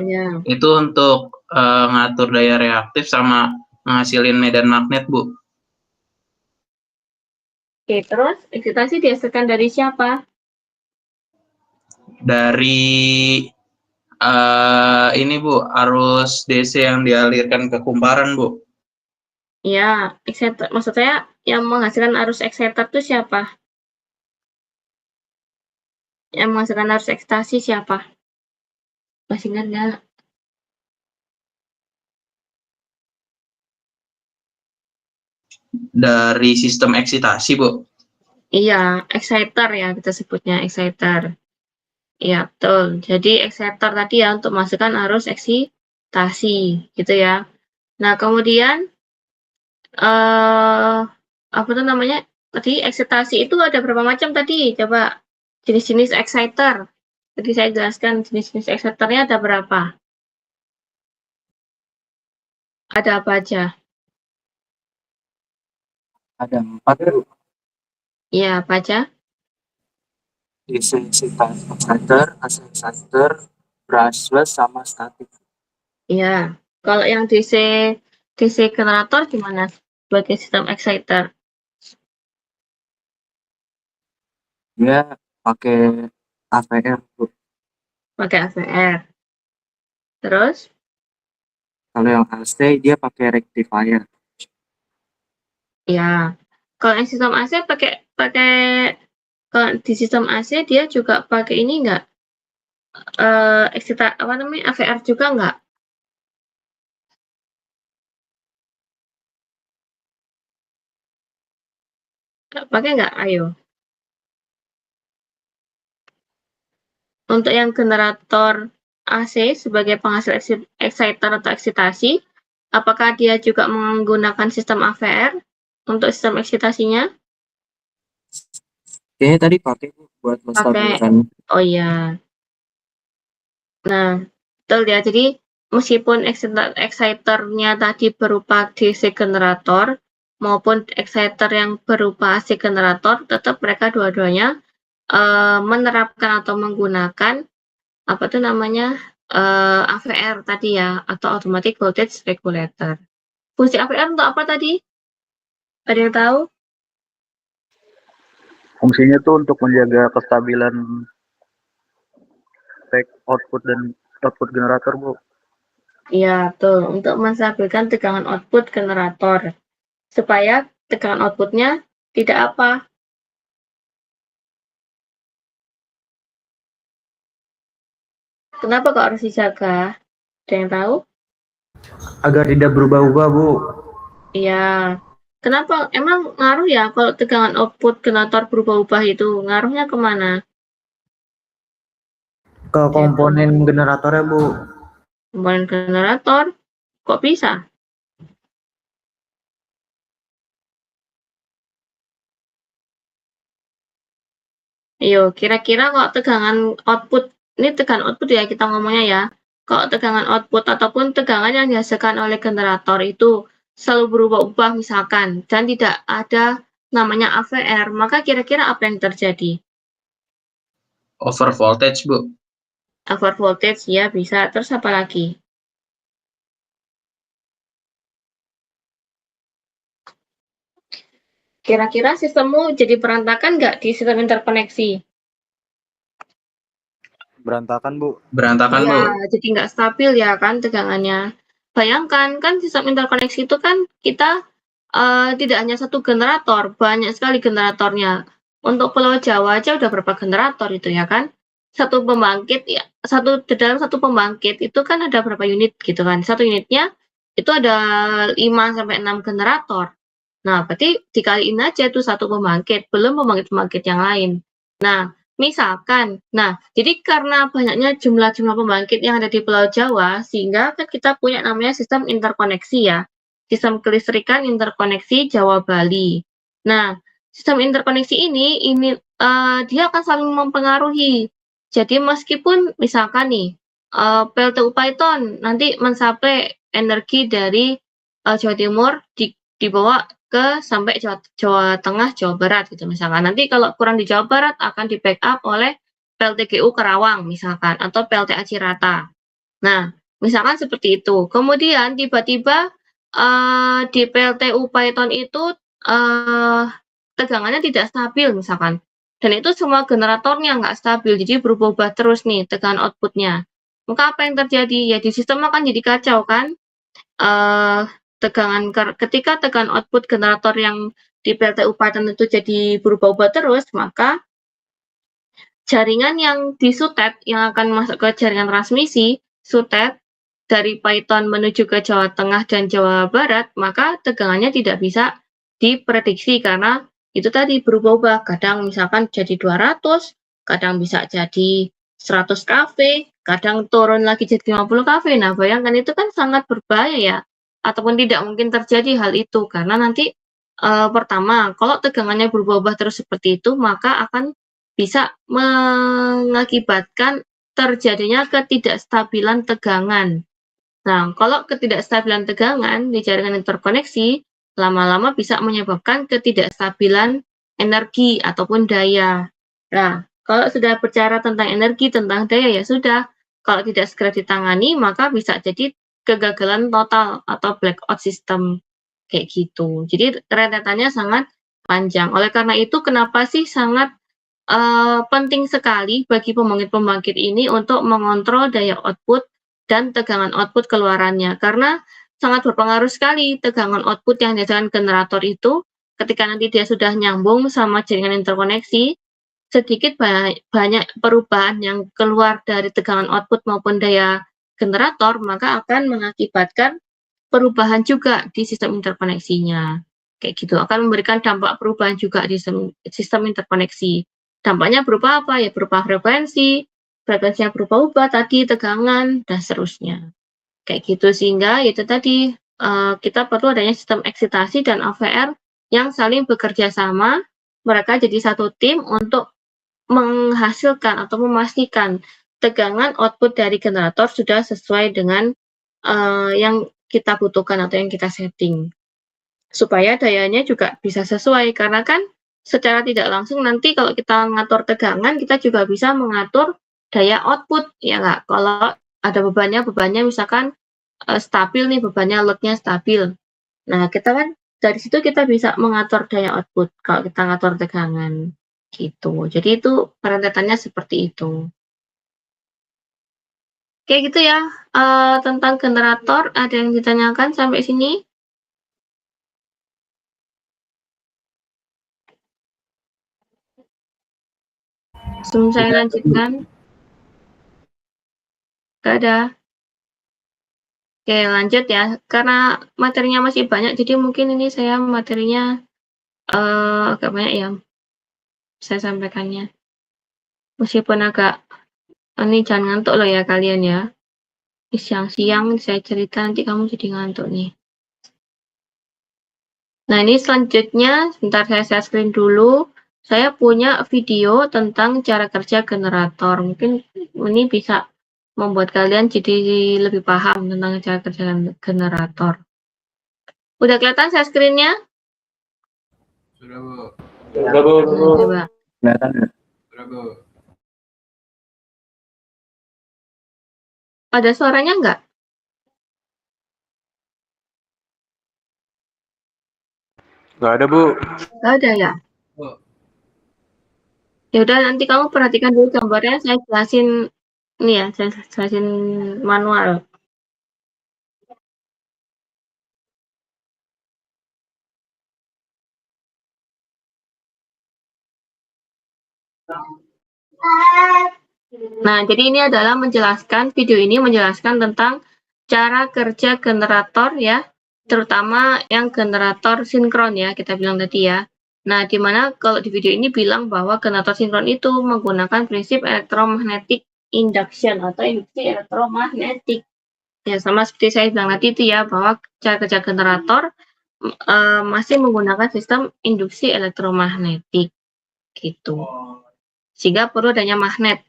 Ya. Itu untuk ngatur daya reaktif sama ngasilin medan magnet, Bu. Oke, terus eksitasi dihasilkan dari siapa? Dari ini, Bu, arus DC yang dialirkan ke kumparan, Bu. Ya, exciter. Maksud saya yang menghasilkan arus exciter itu siapa? Yang menghasilkan arus eksitasi siapa? Masih ingat nggak? Dari sistem eksitasi, Bu. Iya, exciter ya kita sebutnya exciter. Iya, betul. Jadi exciter tadi ya untuk masukkan arus eksitasi, gitu ya. Nah, kemudian apa tuh namanya? Tadi eksitasi itu ada berapa macam tadi? Coba jenis-jenis exciter. Tadi saya jelaskan jenis-jenis exciternya ada berapa? Ada apa aja? Ada 4 Bu. Iya, apa aja? DC exciter, AC exciter, brushless sama static. Iya. Kalau yang DC generator gimana sebagai sistem exciter? Dia pakai AVR Bu. Pakai AVR. Terus? Kalau yang AC dia pakai rectifier. Ya. Kalau yang sistem AC kalau di sistem AC dia juga pakai ini enggak? AVR juga enggak? Pakai enggak? Ayo. Untuk yang generator AC sebagai penghasil exciter atau eksitasi, apakah dia juga menggunakan sistem AVR untuk sistem eksitasinya? Kayaknya tadi pakai buat menstabilkan. Oh iya. Nah, betul ya. Jadi meskipun exciternya tadi berupa DC generator maupun exciter yang berupa AC generator, tetap mereka dua-duanya menerapkan atau menggunakan apa tuh namanya AVR tadi ya, atau automatic voltage regulator. Fungsi AVR untuk apa tadi? Ada yang tahu? Fungsinya tuh untuk menjaga kestabilan output dan output generator, Bu. Iya, betul. Untuk menstabilkan tegangan output generator supaya tegangan outputnya tidak apa? Kenapa kok harus dijaga? Ada yang tahu? Agar tidak berubah-ubah, Bu. Iya. Kenapa? Emang ngaruh ya kalau tegangan output generator berubah-ubah itu? Ngaruhnya kemana? Ke komponen generatornya, Bu. Komponen generator? Kok bisa? Ayo, kira-kira kalau tegangan output, ini tegangan output ya kita ngomongnya ya. Kalau tegangan output ataupun tegangan yang dihasilkan oleh generator itu selalu berubah-ubah misalkan, dan tidak ada namanya AVR, maka kira-kira apa yang terjadi? Over voltage, Bu. Over voltage ya bisa, terus apa lagi? Kira-kira sistemmu jadi berantakan nggak di sistem interkoneksi? Berantakan, Bu. Berantakan, Bu. Iya, jadi nggak stabil ya kan tegangannya. Bayangkan kan sistem interkoneksi itu kan kita tidak hanya satu generator, banyak sekali generatornya. Untuk Pulau Jawa aja udah berapa generator itu ya kan? Satu pembangkit ya, di dalam satu pembangkit itu kan ada berapa unit gitu kan? Satu unitnya itu ada 5 sampai 6 generator. Nah, berarti dikaliin aja tuh satu pembangkit, belum pembangkit-pembangkit yang lain. Nah, misalkan, jadi karena banyaknya jumlah pembangkit yang ada di Pulau Jawa, sehingga kan kita punya namanya sistem interkoneksi ya. Sistem kelistrikan interkoneksi Jawa Bali. Nah, sistem interkoneksi ini dia akan saling mempengaruhi. Jadi meskipun misalkan nih PLTU Python nanti mensuplai energi dari Jawa Timur dibawa ke sampai Jawa Tengah, Jawa Barat gitu misalkan. Nanti kalau kurang di Jawa Barat akan di backup oleh PLTGU Karawang misalkan atau PLTA Cirata. Nah, misalkan seperti itu. Kemudian tiba-tiba di PLTU Python itu tegangannya tidak stabil misalkan. Dan itu semua generatornya nggak stabil, jadi berubah-ubah terus nih tegangan outputnya. Maka apa yang terjadi? Ya di sistem akan jadi kacau kan? Ketika tegangan output generator yang di PLTU Python itu jadi berubah-ubah terus, maka jaringan yang disutet yang akan masuk ke jaringan transmisi, sutet dari Python menuju ke Jawa Tengah dan Jawa Barat, maka tegangannya tidak bisa diprediksi karena itu tadi berubah-ubah. Kadang misalkan jadi 200, kadang bisa jadi 100 kV, kadang turun lagi jadi 50 kV. Nah, bayangkan itu kan sangat berbahaya ya. Ataupun tidak mungkin terjadi hal itu karena nanti pertama, kalau tegangannya berubah-ubah terus seperti itu, maka akan bisa mengakibatkan terjadinya ketidakstabilan tegangan. Nah, kalau ketidakstabilan tegangan di jaringan interkoneksi, lama-lama bisa menyebabkan ketidakstabilan energi ataupun daya. Nah, kalau sudah bicara tentang energi, tentang daya, ya sudah. Kalau tidak segera ditangani, maka bisa jadi kegagalan total atau blackout system. Kayak gitu. Jadi, rentetannya sangat panjang. Oleh karena itu, kenapa sih sangat penting sekali bagi pembangkit-pembangkit ini untuk mengontrol daya output dan tegangan output keluarannya. Karena sangat berpengaruh sekali tegangan output yang dihasilkan generator itu ketika nanti dia sudah nyambung sama jaringan interkoneksi, sedikit banyak perubahan yang keluar dari tegangan output maupun daya generator, maka akan mengakibatkan perubahan juga di sistem interkoneksinya. Kayak gitu, akan memberikan dampak perubahan juga di sistem interkoneksi. Dampaknya berupa apa? Ya berupa frekuensi, frekuensinya berubah-ubah tadi, tegangan, dan seterusnya. Kayak gitu, sehingga itu tadi kita perlu adanya sistem eksitasi dan AVR yang saling bekerja sama, mereka jadi satu tim untuk menghasilkan atau memastikan tegangan output dari generator sudah sesuai dengan yang kita butuhkan atau yang kita setting. Supaya dayanya juga bisa sesuai, karena kan secara tidak langsung nanti kalau kita ngatur tegangan, kita juga bisa mengatur daya output, ya nggak? Kalau ada bebannya misalkan stabil nih, bebannya load-nya stabil. Nah, kita kan dari situ kita bisa mengatur daya output kalau kita ngatur tegangan, gitu. Jadi itu perentetannya seperti itu. Kayak gitu ya, tentang generator, ada yang ditanyakan sampai sini? Sebelum saya lanjutkan. Nggak ada. Oke, lanjut ya. Karena materinya masih banyak, jadi mungkin ini saya materinya agak banyak ya saya sampaikannya. Meskipun agak, ini jangan ngantuk loh ya kalian ya. Siang-siang saya cerita nanti kamu jadi ngantuk nih. Nah, ini selanjutnya, sebentar saya share screen dulu. Saya punya video tentang cara kerja generator. Mungkin ini bisa membuat kalian jadi lebih paham tentang cara kerja generator. Udah kelihatan share screen-nya? Sudah, Bu. Nah, coba. Kelihatan nggak? Sudah, Bu. Ada suaranya nggak? Nggak ada, Bu. Nggak ada ya? Bu. Ya udah, nanti kamu perhatikan dulu gambarnya, saya jelasin ini ya, saya jelasin manual. Nah, jadi ini adalah menjelaskan, video ini menjelaskan tentang cara kerja generator ya, terutama yang generator sinkron ya, kita bilang tadi ya. Nah, di mana kalau di video ini bilang bahwa generator sinkron itu menggunakan prinsip electromagnetic induction atau induksi elektromagnetik. Ya, sama seperti saya bilang tadi itu ya, bahwa cara kerja generator masih menggunakan sistem induksi elektromagnetik gitu. Sehingga perlu adanya magnet.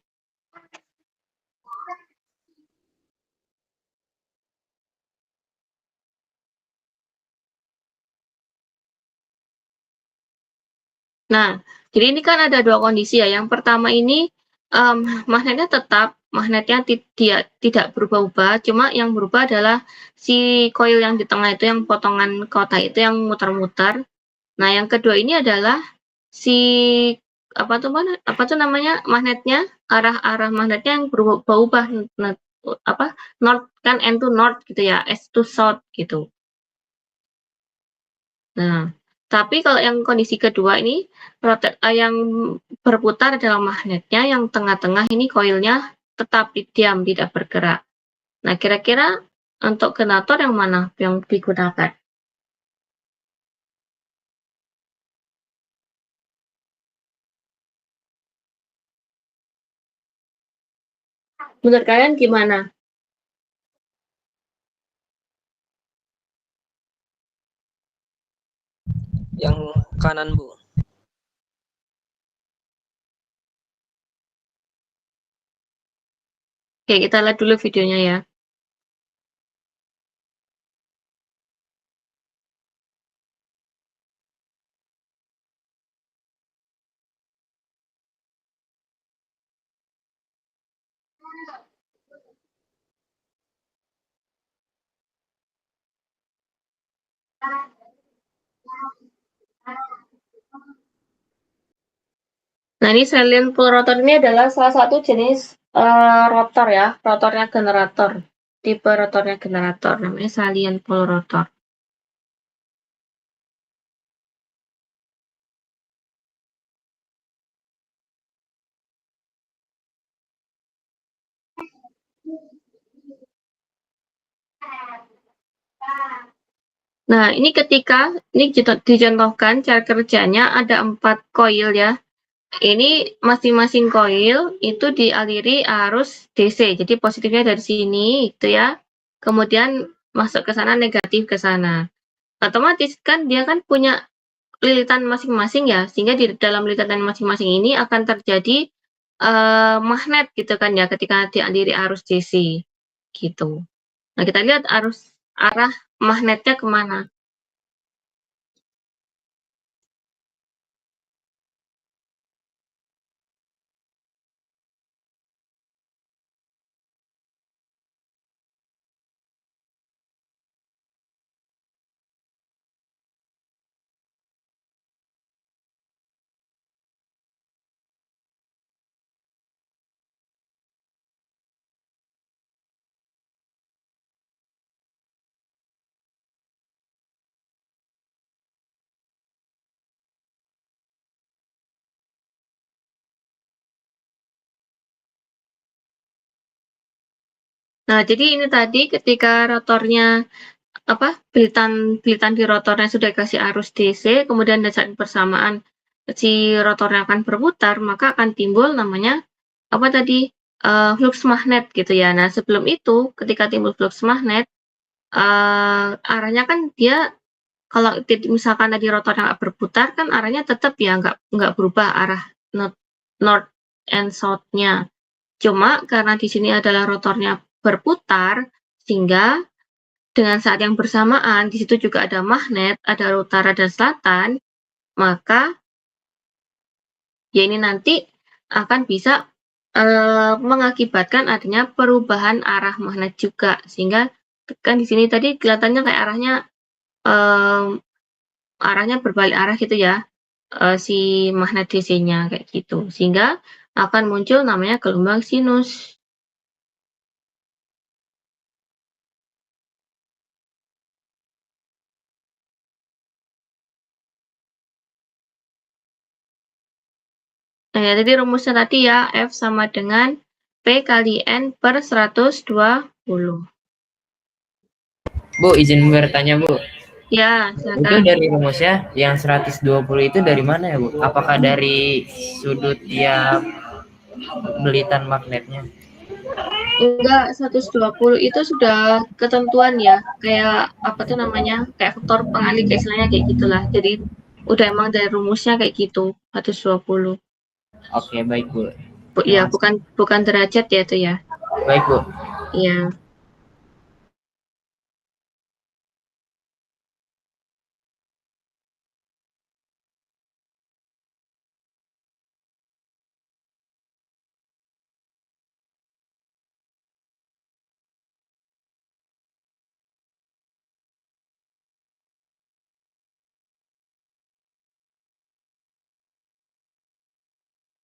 Nah, jadi ini kan ada dua kondisi ya. Yang pertama ini magnetnya tetap, magnetnya tidak berubah-ubah, cuma yang berubah adalah si koil yang di tengah itu, yang potongan kotak itu yang muter-muter. Nah, yang kedua ini adalah si apa tuh namanya magnetnya, arah magnetnya yang berubah-ubah, north kan, N to north gitu ya, S to south gitu. Nah, tapi kalau yang kondisi kedua ini, yang berputar adalah magnetnya, yang tengah-tengah ini koilnya tetap diam, tidak bergerak. Nah, kira-kira untuk generator yang mana yang digunakan? Menurut kalian gimana? Yang kanan, Bu. Oke, kita lihat dulu videonya ya. Nah, ini salient pull rotor ini adalah salah satu jenis rotor ya, rotornya generator. Tipe rotornya generator, namanya salient pull rotor. Nah, ini ketika ini dicontohkan cara kerjanya, ada 4 koil ya. ini masing-masing koil itu dialiri arus DC. Jadi positifnya dari sini gitu ya. Kemudian masuk ke sana, negatif ke sana. Otomatis kan dia kan punya lilitan masing-masing ya, sehingga di dalam lilitan masing-masing ini akan terjadi magnet gitu kan ya ketika dialiri arus DC gitu. Nah, kita lihat arah magnetnya kemana. Nah, jadi ini tadi ketika rotornya bilitan di rotornya sudah kasih arus DC, kemudian di saat bersamaan si rotornya akan berputar, maka akan timbul namanya flux magnet gitu ya. Nah, sebelum itu ketika timbul flux magnet, arahnya kan dia kalau misalkan tadi rotornya nggak berputar kan arahnya tetap ya nggak berubah arah north and south-nya. Cuma karena di sini adalah rotornya berputar, sehingga dengan saat yang bersamaan di situ juga ada magnet, ada utara dan selatan, maka ya ini nanti akan bisa mengakibatkan adanya perubahan arah magnet juga, sehingga kan di sini tadi kelihatannya kayak arahnya berbalik arah gitu ya, si magnet DC-nya kayak gitu, sehingga akan muncul namanya gelombang sinus. Nah, ya, jadi rumusnya tadi ya, F sama dengan P kali N per 120. Bu, izin bertanya, Bu. Ya, Itu silakan. dari rumusnya yang 120 itu dari mana ya, Bu? Apakah dari sudut tiap belitan magnetnya? Enggak, 120 itu sudah ketentuan ya, kayak apa tuh namanya, kayak faktor pengalih kayak istilahnya kayak gitulah. Jadi udah emang dari rumusnya kayak gitu, 120. Oke, baik, Bu. Ya, Terima kasih. bukan derajat ya itu ya. Baik, Bu. Iya.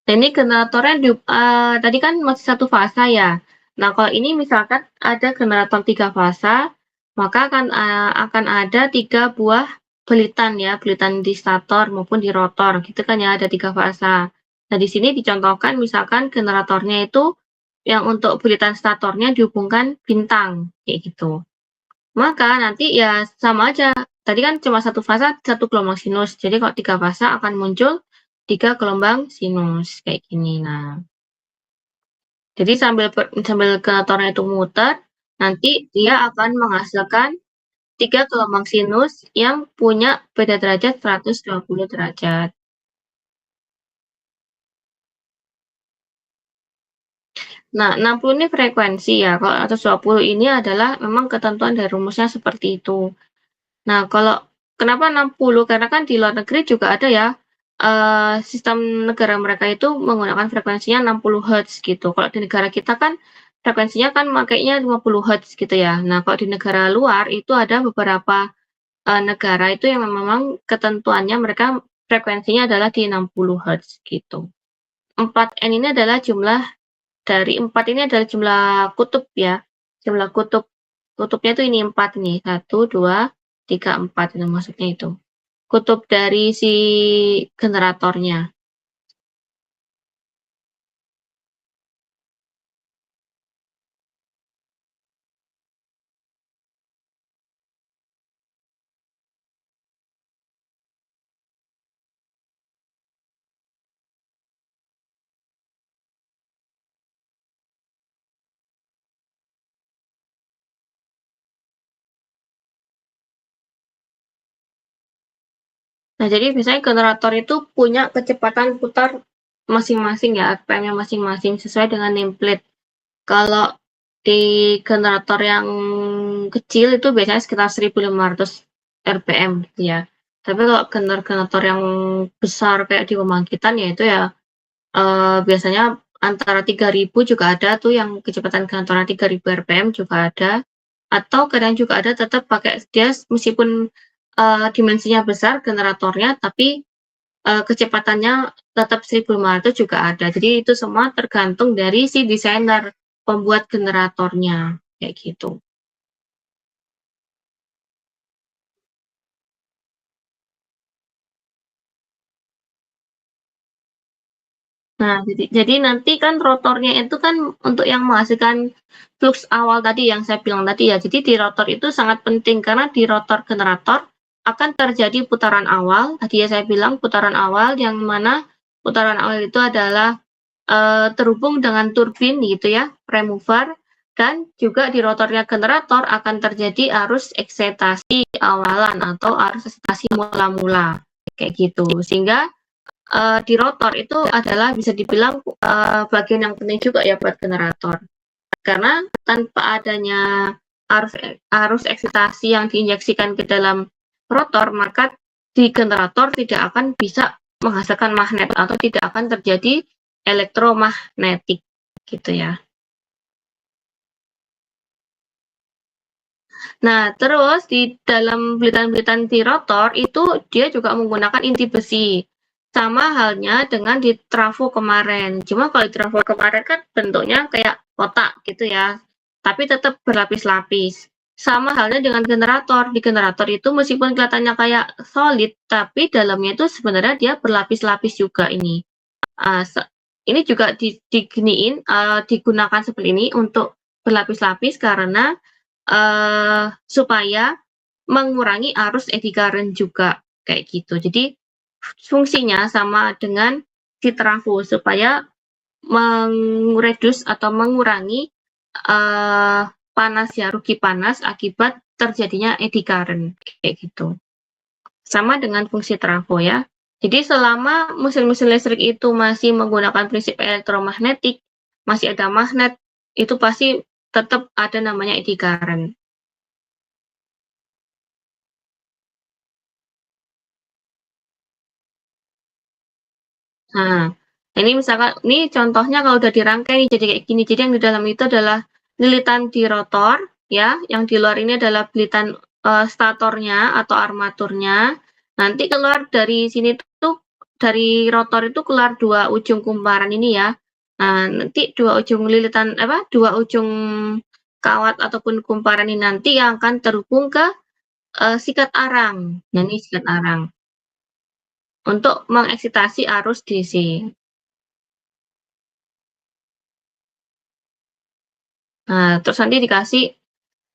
Nah, ini generatornya tadi kan masih satu fasa ya. Nah, kalau ini misalkan ada generator 3 fasa, maka akan ada 3 buah belitan ya, belitan di stator maupun di rotor, gitu kan ya, ada 3 fasa. Nah, di sini dicontohkan misalkan generatornya itu yang untuk belitan statornya dihubungkan bintang, kayak gitu. Maka nanti ya sama aja, tadi kan cuma satu fasa, satu gelombang sinus. Jadi kalau 3 fasa akan muncul 3 gelombang sinus, kayak gini. Nah, jadi sambil generatornya itu muter, nanti dia akan menghasilkan 3 gelombang sinus yang punya beda derajat 120 derajat. Nah, 60 ini frekuensi ya, kalau 120 ini adalah memang ketentuan dari rumusnya seperti itu. Nah, kalau kenapa 60? Karena kan di luar negeri juga ada ya, sistem negara mereka itu menggunakan frekuensinya 60 Hz gitu. Kalau di negara kita kan frekuensinya kan makainya 50 Hz gitu ya. Nah, kalau di negara luar itu ada beberapa negara itu yang memang ketentuannya mereka frekuensinya adalah di 60 Hz gitu. 4N ini adalah jumlah dari 4 ini adalah jumlah kutub ya. Jumlah kutubnya itu ini 4 nih. 1, 2, 3, 4 itu maksudnya itu. Kutub dari si generatornya. Nah, jadi biasanya generator itu punya kecepatan putar masing-masing ya, RPM-nya masing-masing sesuai dengan nameplate. Kalau di generator yang kecil itu biasanya sekitar 1.500 RPM gitu ya. Tapi kalau generator yang besar kayak di pembangkitan ya itu ya biasanya antara 3.000 juga ada tuh yang kecepatan generatornya 3.000 RPM juga ada. Atau kadang juga ada tetap pakai dia meskipun dimensinya besar generatornya tapi kecepatannya tetap 1.500 juga ada. Jadi itu semua tergantung dari si desainer pembuat generatornya kayak gitu. Nah, jadi nanti kan rotornya itu kan untuk yang menghasilkan flux awal tadi yang saya bilang tadi ya. Jadi di rotor itu sangat penting karena di rotor generator akan terjadi putaran awal. Tadi ya saya bilang putaran awal yang mana putaran awal itu adalah terhubung dengan turbin gitu ya, prime mover, dan juga di rotornya generator akan terjadi arus eksitasi awalan atau arus eksitasi mula-mula kayak gitu. Sehingga di rotor itu adalah bisa dibilang bagian yang penting juga ya buat generator. Karena tanpa adanya arus eksitasi yang diinjeksikan ke dalam rotor, maka di generator tidak akan bisa menghasilkan magnet atau tidak akan terjadi elektromagnetik gitu ya. Nah, terus di dalam belitan-belitan di rotor itu dia juga menggunakan inti besi. Sama halnya dengan di trafo kemarin. Cuma kalau di trafo kemarin kan bentuknya kayak kotak gitu ya. Tapi tetap berlapis-lapis. Sama halnya dengan generator. Di generator itu meskipun kelihatannya kayak solid, tapi dalamnya itu sebenarnya dia berlapis-lapis juga ini. Ini juga digunakan seperti ini untuk berlapis-lapis karena supaya mengurangi arus eddy current juga kayak gitu. Jadi fungsinya sama dengan si trafo supaya atau mengurangi panas ya, rugi panas akibat terjadinya eddy current kayak gitu. Sama dengan fungsi trafo ya. Jadi selama mesin-mesin listrik itu masih menggunakan prinsip elektromagnetik, masih ada magnet, itu pasti tetap ada namanya eddy current. Nah, ini misalkan, ini contohnya kalau udah dirangkai nih jadi kayak gini. Jadi yang di dalam itu adalah lilitan di rotor, ya. Yang di luar ini adalah lilitan statornya atau armaturnya. Nanti keluar dari sini tuh, dari rotor itu keluar dua ujung kumparan ini ya. Nah, nanti dua ujung lilitan, dua ujung kawat ataupun kumparan ini nanti yang akan terhubung ke sikat arang. Nah, ini sikat arang. Untuk mengeksitasi arus DC. Nah, terus nanti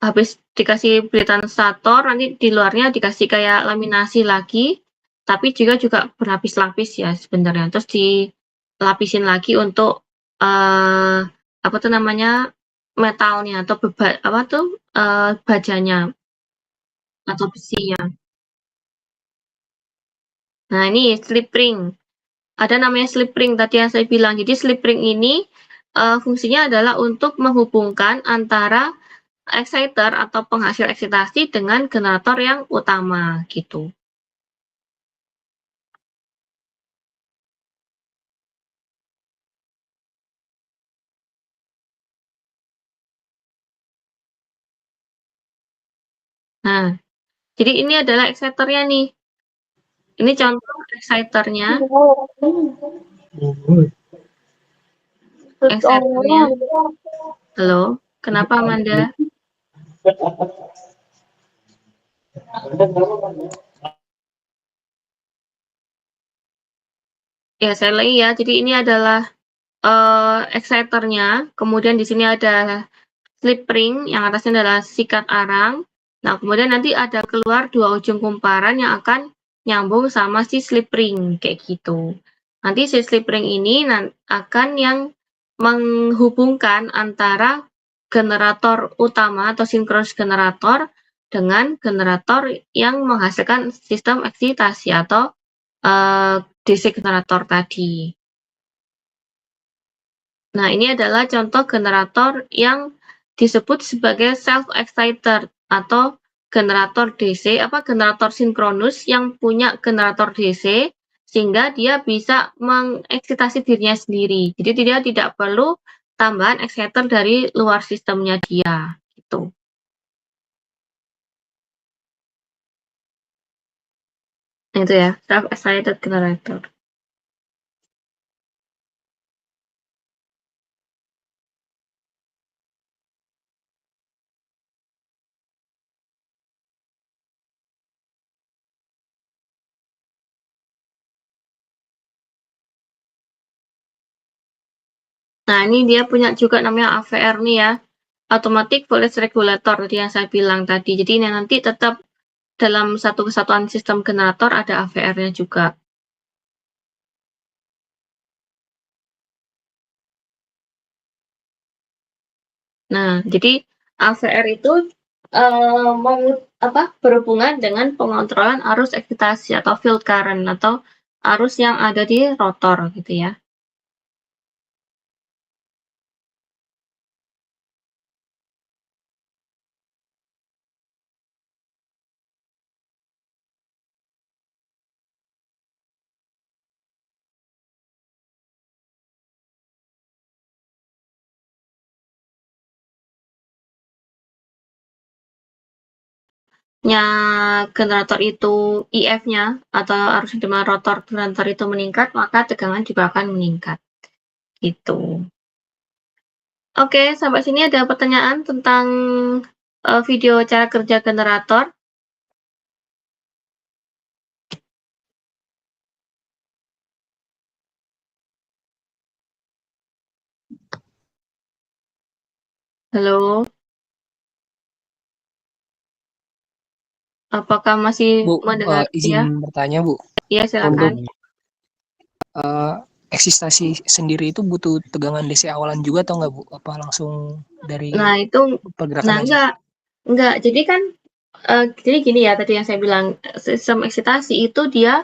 habis dikasih belitan stator, nanti di luarnya dikasih kayak laminasi lagi, tapi juga berlapis-lapis ya sebenarnya. Terus dilapisin lagi untuk apa tuh namanya metalnya atau bajanya atau besinya. Nah, ini slip ring. Ada namanya slip ring tadi yang saya bilang. Jadi slip ring ini fungsinya adalah untuk menghubungkan antara exciter atau penghasil eksitasi dengan generator yang utama gitu. Nah, jadi ini adalah exciternya nih. Ini contoh exciternya. Exciternya. Halo, kenapa Amanda? Ya, saya lagi ya. Jadi ini adalah exciternya. Kemudian di sini ada slip ring, yang atasnya adalah sikat arang. Nah, kemudian nanti ada keluar dua ujung kumparan yang akan nyambung sama si slip ring, kayak gitu. Nanti si slip ring ini akan yang menghubungkan antara generator utama atau sinkronus generator dengan generator yang menghasilkan sistem eksitasi atau DC generator tadi. Nah, ini adalah contoh generator yang disebut sebagai self-exciter atau generator DC, generator sinkronus yang punya generator DC, sehingga dia bisa mengeksitasi dirinya sendiri. Jadi dia tidak perlu tambahan exciter dari luar sistemnya dia, gitu. Nah, itu ya, self-excited generator. Nah, ini dia punya juga namanya AVR nih ya, Automatic Voltage Regulator tadi yang saya bilang tadi. Jadi ini nanti tetap dalam satu kesatuan sistem generator ada AVR-nya juga. Nah, jadi AVR itu berhubungan dengan pengontrolan arus eksitasi atau field current atau arus yang ada di rotor gitu ya. Generator itu IF-nya atau arus di mana rotor generator itu meningkat, maka tegangan juga akan meningkat. Gitu. Oke, sampai sini ada pertanyaan tentang video cara kerja generator. Halo? Apakah masih Bu, mendengar izin ya? bertanya, Bu. Iya, silakan. Eksitasi sendiri itu butuh tegangan DC awalan juga atau enggak, Bu? Apa langsung dari Nah, itu pergerakan aja? enggak. Jadi kan jadi gini ya tadi yang saya bilang, sistem eksitasi itu dia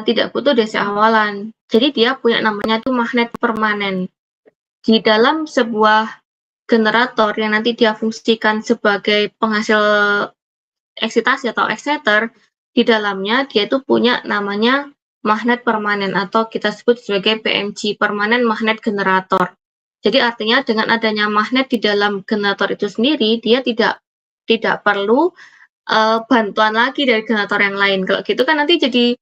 tidak butuh DC awalan. Jadi dia punya namanya tuh magnet permanen. Di dalam sebuah generator yang nanti dia fungsikan sebagai penghasil eksitasi atau exciter, di dalamnya dia itu punya namanya magnet permanen atau kita sebut sebagai PMG, permanen magnet generator. Jadi artinya dengan adanya magnet di dalam generator itu sendiri, dia tidak perlu bantuan lagi dari generator yang lain. Kalau gitu kan nanti jadi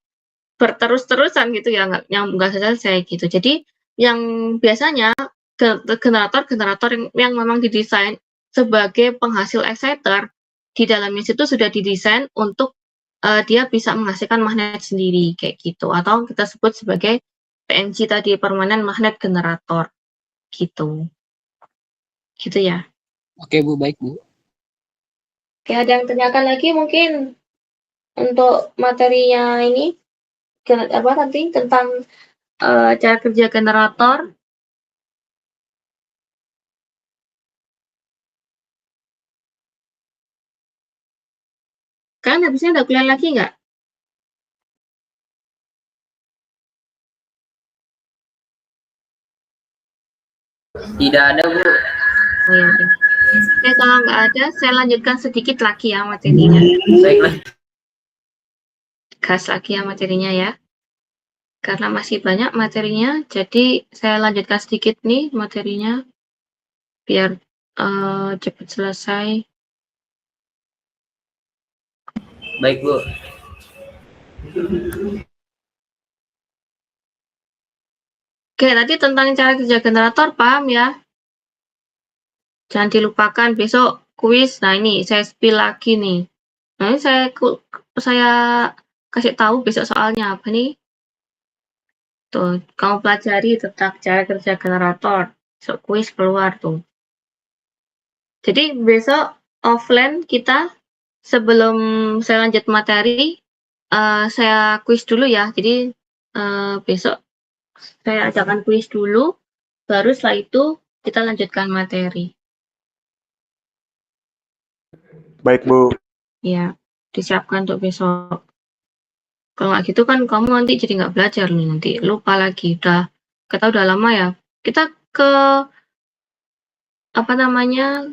berterus-terusan gitu ya, nggak selesai gitu. Jadi yang biasanya generator yang memang didesain sebagai penghasil exciter, di dalamnya situ sudah didesain untuk dia bisa menghasilkan magnet sendiri kayak gitu, atau kita sebut sebagai PMG tadi, permanen magnet generator gitu. Gitu ya. Oke, Bu, baik, Bu. Oke, ada yang tanyakan lagi mungkin untuk materinya ini nanti tentang cara kerja generator. Kalian habisnya ada kuliah lagi nggak? Tidak ada, Bu. Oh ya udah. Oke, kalau nggak ada, saya lanjutkan sedikit lagi ya materinya. Baiklah. Gas lagi ya materinya ya. Karena masih banyak materinya, jadi saya lanjutkan sedikit nih materinya, biar cepat selesai. Baik, Bu. Oke, nanti tentang cara kerja generator, paham ya? Jangan dilupakan besok kuis. Nah, ini saya spill lagi nih. Nah, ini saya kasih tahu besok soalnya apa nih? Tuh, kamu pelajari tentang cara kerja generator. Besok kuis keluar tuh. Jadi besok offline kita, sebelum saya lanjut materi, saya kuis dulu ya. Jadi besok saya ajakan kuis dulu, baru setelah itu kita lanjutkan materi. Baik, Bu. Ya, disiapkan untuk besok. Kalau nggak gitu kan kamu nanti jadi nggak belajar nih, nanti lupa lagi. Kita udah lama ya. Kita ke apa namanya?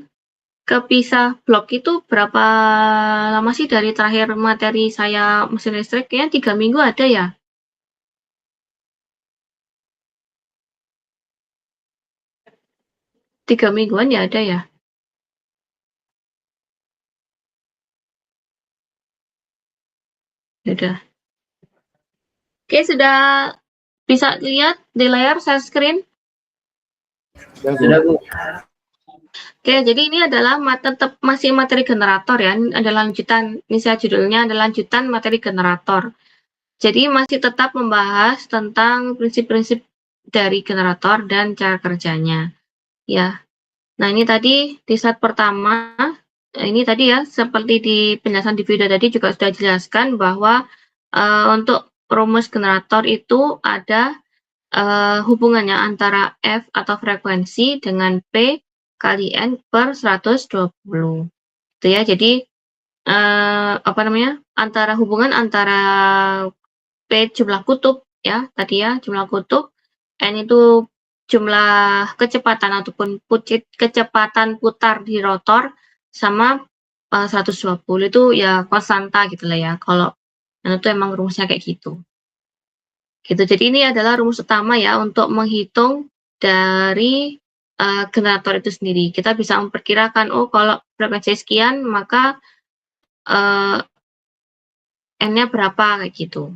Kepisah blok itu berapa lama sih dari terakhir materi saya mesin listrik? Kayaknya 3 minggu ada ya? Tiga mingguan ya ada ya? Udah. Oke, sudah bisa lihat di layar share screen? Sudah, Bu. Oke, jadi ini adalah tetap masih materi generator ya. Ini adalah lanjutan, ini saya judulnya adalah lanjutan materi generator. Jadi masih tetap membahas tentang prinsip-prinsip dari generator dan cara kerjanya. Ya. Nah, ini tadi di slide pertama, ini tadi ya, seperti di penjelasan di video tadi juga sudah dijelaskan bahwa untuk rumus generator itu ada hubungannya antara F atau frekuensi dengan P kali N per 120. Itu ya, jadi apa namanya, hubungan antara P jumlah kutub ya, tadi ya, jumlah kutub, N itu jumlah kecepatan ataupun kecepatan putar di rotor sama 120 itu ya konstanta gitu lah ya. Kalau itu emang rumusnya kayak gitu. Gitu. Jadi ini adalah rumus utama ya untuk menghitung dari generator itu sendiri. Kita bisa memperkirakan, oh kalau frekuensi sekian maka N-nya berapa kayak gitu.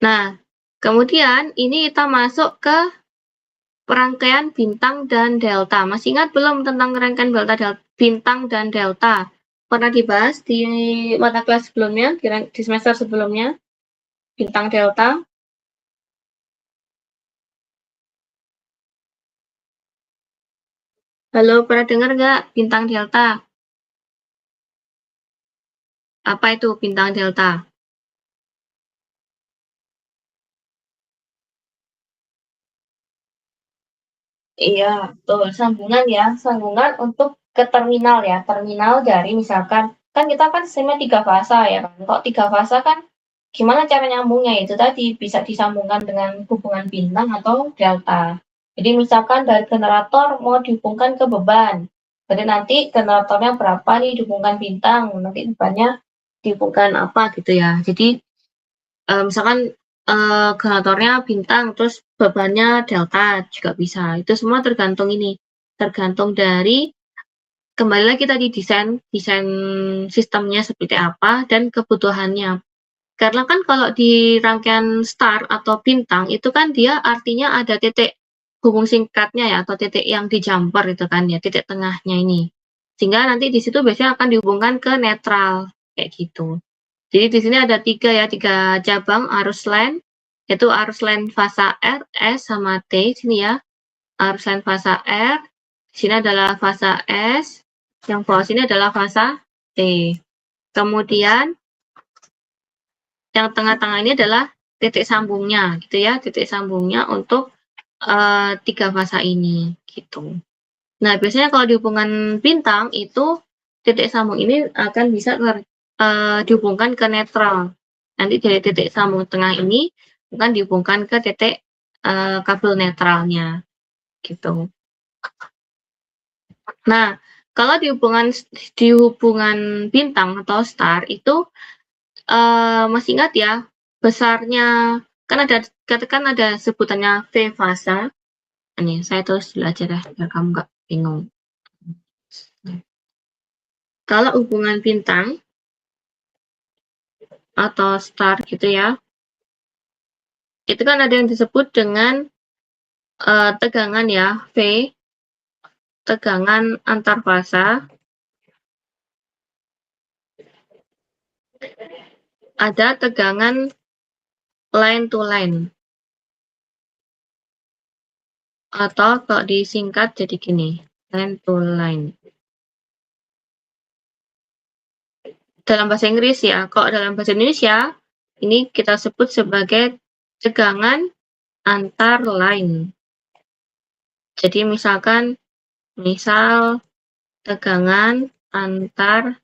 Nah, kemudian ini kita masuk ke rangkaian bintang dan delta. Masih ingat belum tentang rangkaian bintang dan delta? Pernah dibahas di mata kelas sebelumnya, di semester sebelumnya, bintang delta. Halo, pernah dengar nggak bintang delta? Apa itu bintang delta? Iya, betul. Sambungan ya, sambungan untuk ke terminal ya. Terminal dari misalkan, kan kita kan sistemnya 3 fasa ya kan. Kok 3 fasa kan gimana cara nyambungnya itu tadi bisa disambungkan dengan hubungan bintang atau delta. Jadi misalkan dari generator mau dihubungkan ke beban. Jadi nanti generatornya berapa nih dihubungkan bintang, nanti bebannya dihubungkan apa gitu ya. Jadi misalkan generatornya bintang, terus bebannya delta juga bisa. Itu semua tergantung dari kembali lagi tadi desain sistemnya seperti apa dan kebutuhannya. Karena kan kalau di rangkaian star atau bintang itu kan dia artinya ada titik hubung singkatnya ya atau titik yang di jumper itu kan ya, titik tengahnya ini. Sehingga nanti di situ biasanya akan dihubungkan ke netral kayak gitu. Jadi di sini ada 3 cabang arus line, yaitu arus line fasa R, S, sama T. Sini ya, arus line fasa R, di sini adalah fasa S, yang bawah sini adalah fasa T. Kemudian yang tengah-tengah ini adalah titik sambungnya, gitu ya, titik sambungnya untuk 3 fasa ini, gitu. Nah, biasanya kalau di hubungan bintang itu titik sambung ini akan bisa dihubungkan ke netral. Nanti dari titik sambung tengah ini akan dihubungkan ke titik kabel netralnya, gitu. Nah, kalau di hubungan bintang atau star itu masih ingat ya besarnya kan ada sebutannya V fasa. Ini saya tulis dulu aja deh biar kamu nggak bingung. Kalau hubungan bintang atau star gitu ya, itu kan ada yang disebut dengan tegangan ya, V, tegangan antar fasa, ada tegangan line to line, atau kalau disingkat jadi gini, line to line. Dalam bahasa Inggris ya, kalau dalam bahasa Indonesia, ini kita sebut sebagai tegangan antar line. Jadi misal tegangan antar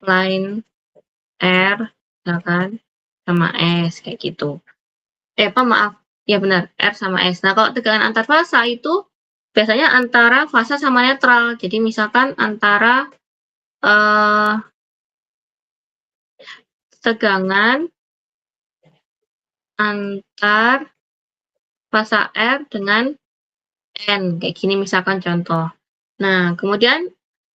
line R, ya kan, sama S kayak gitu. Maaf, ya benar, R sama S. Nah, kalau tegangan antar fasa itu biasanya antara fasa sama netral. Jadi misalkan antara tegangan antar fasa R dengan N, kayak gini misalkan contoh. Nah, kemudian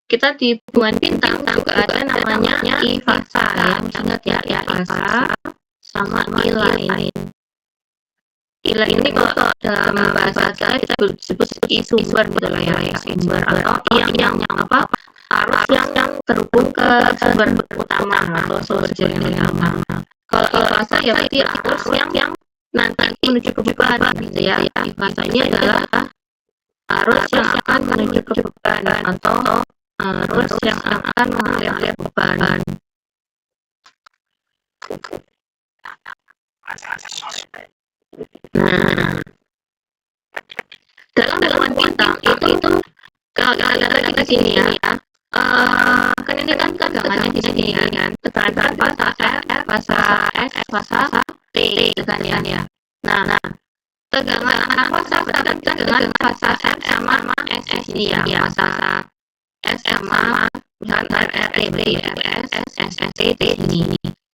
kita di hubungan bintang juga ada namanya I fasa ya, ingat ya, I fasa sama I line. I line ini kalau dalam bahasa kita disebut I sumber gitu lah ya, sumber atau yang arus yang terhubung ke sumber utama atau sumber jaringan utama. Kalau I fasa ya berarti arus yang nanti menuju ke beban gitu ya. I fasa ini adalah arus yang akan menuju ke beban atau arus yang akan mengalir beban. Nah, dalam hubungan bintang itu kalau kita lihat lagi di sini ya, kan ini kan tegangannya di sini kan, tegangan fasa R, fasa S, fasa T, tegangan ya. Nah, tegangan antar fasa berarti tegangan fasa R sama S ini ya, fasa S sama misalkan RT SST ini.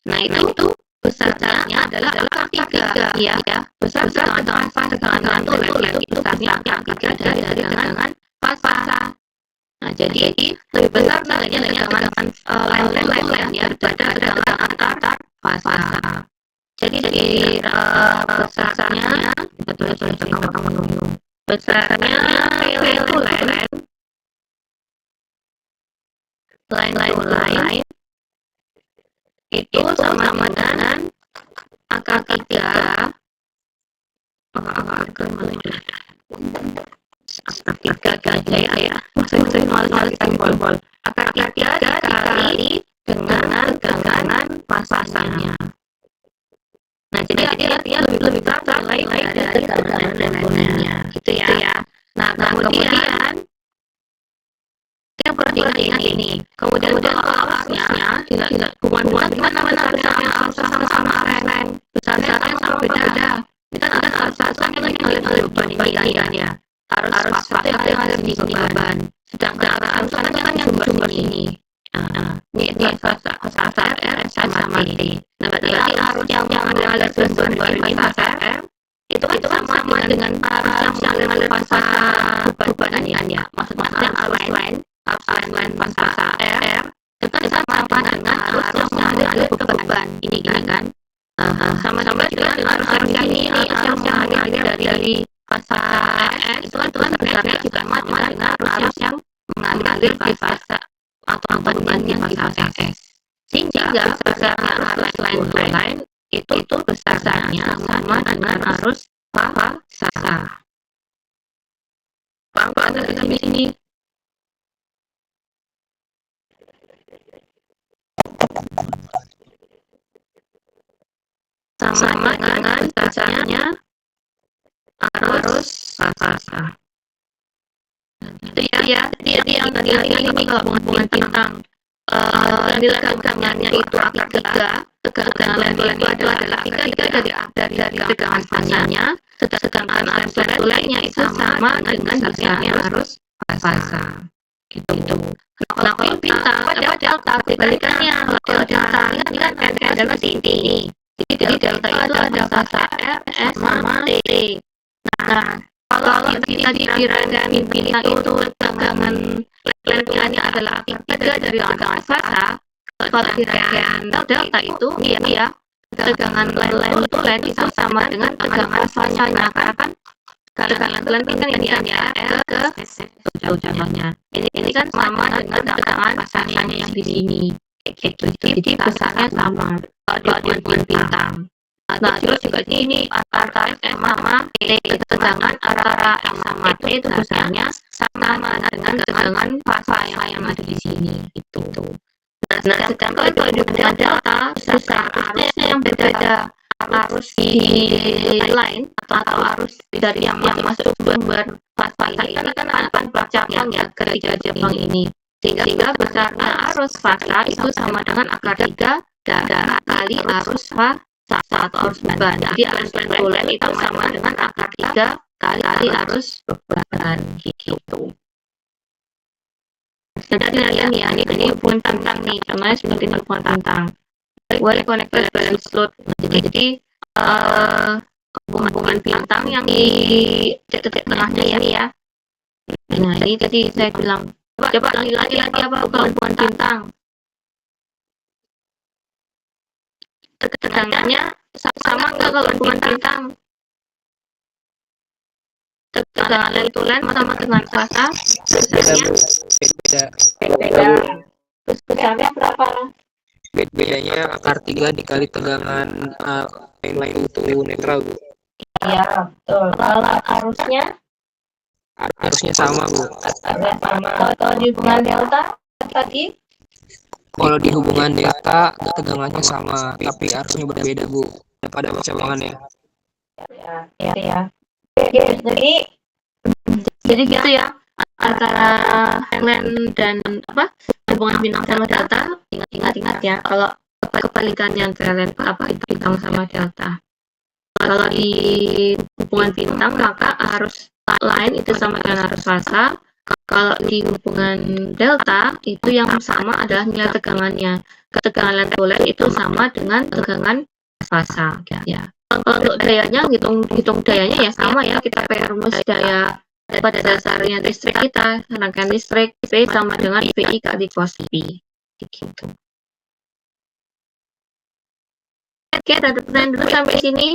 Nah, itu besarnya adalah angka 3 ya. Besar tegangan fasa tegangan tulen itu besarnya angka 3 dari tegangan fasa. Nah, jadi lebih besar nilainya tegangan line ya daripada tegangan antar fasa. Jadi dari besarnya kita tulis dulu. Besarnya line to line itu sama dengan angka 3 ya. Maksudnya nulis simbol. Angka 3 dikali dengan tegangan fasanya. Nah, jadi artinya lebih besar nilai dari tegangan komponennya gitu ya. Nah, kemudian yang perlu diingat ini. Kemudian kalau arusnya tidak hubungan mana sama line besarnya sama beda. Ini kan ada arus yang mengalir beban ini ya. Arus fasa yang ada di beban. Sedangkan arus kan yang sumber ini. Ini fasa R sama T. Nah, berarti arus yang mengalir sumber di fasa R itu kan sama dengan arus yang mengalir fasa beban ya. Maksudnya arus line fasa R itu kan sama dengan arus yang mengalir beban ini kan. Sama-sama juga arus yang ini arus yang mengalir dari fasa S itu kan besarnya juga sama dengan arus yang mengalir di fasa atau bebannya di fasa S. Sehingga besarnya arus line itu besarnya sama dengan arus fasa. Paham di sini? Sama dengan besarnya arus fasa. Itu ya, jadi yang ini kalau hubungan bintang nilai tegangannya itu angka 3, tegangan line itu adalah angka 3 dari tegangan fasanya, sedangkan arus lainnya itu sama dengan besarnya arus fasa. Gitu. Nah, kalau bintang ada delta, kebalikannya. Kalau delta ini kan adalah titik. Jadi delta itu ada fasa R, S, sama T. Nah, kalau kita dirancang bintang itu tegangan line-nya adalah angka 3 dari tegangan fasa, kalau dirancang delta itu ya tegangan line itu sama dengan tegangan fasanya, karena kan tegangan line kan ini ya R ke S contohnya. Ini kan sama dengan tegangan fasanya yang di sini. Gitu. Jadi besarnya sama kalau di bintang. Nah, terus juga ini antara S sama T, tegangan antara S sama T itu besarnya sama dengan tegangan fasa yang ada di sini. Gitu. Nah, sedangkan kalau di delta besar arusnya yang berbeda, arus di line atau arus dari yang masuk sumber fasa ini kan akan bercabang ya ke tiga cabang ini. Sehingga besarnya arus fasa itu sama dengan akar 3 kali arus fasa atau arus beban. Jadi arus tulen itu sama dengan akar 3 kali arus beban gitu. Jadi ini hubungan tantang nih, contohnya seperti ini hubungan tantang. Well connected balance load. Jadi hubungan bintang yang di titik tengahnya ini ya. Nah ini tadi saya bilang, coba lagi apa hubungan bintang. Tegangannya sama nggak kalau hubungan bintang? Tegangan tulen sama dengan fasa beda. Terus besarnya berapa? Bedanya akar 3 dikali tegangan lain itu netral, Bu. Iya, betul. Kalau Arusnya sama, Bu. sama. Kalau di hubungan delta tadi? Kalau di hubungan delta tegangannya sama, tapi arusnya berbeda, Bu. Pada percabangannya. Ya. Jadi gitu ya, antara Helen dan hubungan bintang sama delta, ingat ya, kalau kebalikannya antara bintang sama delta. Kalau di hubungan bintang maka arus lain itu sama dengan arus fasa. Kalau di hubungan delta itu yang sama adalah nilai tegangannya. Ketegangan tulen itu sama dengan tegangan fasa ya. Kalau untuk dayanya hitung dayanya ya sama ya, kita pakai rumus daya pada dasarnya listrik kita, rangkaian listrik V sama dengan VI kali cos P gitu. Oke, ada pertanyaan dulu sampai sini.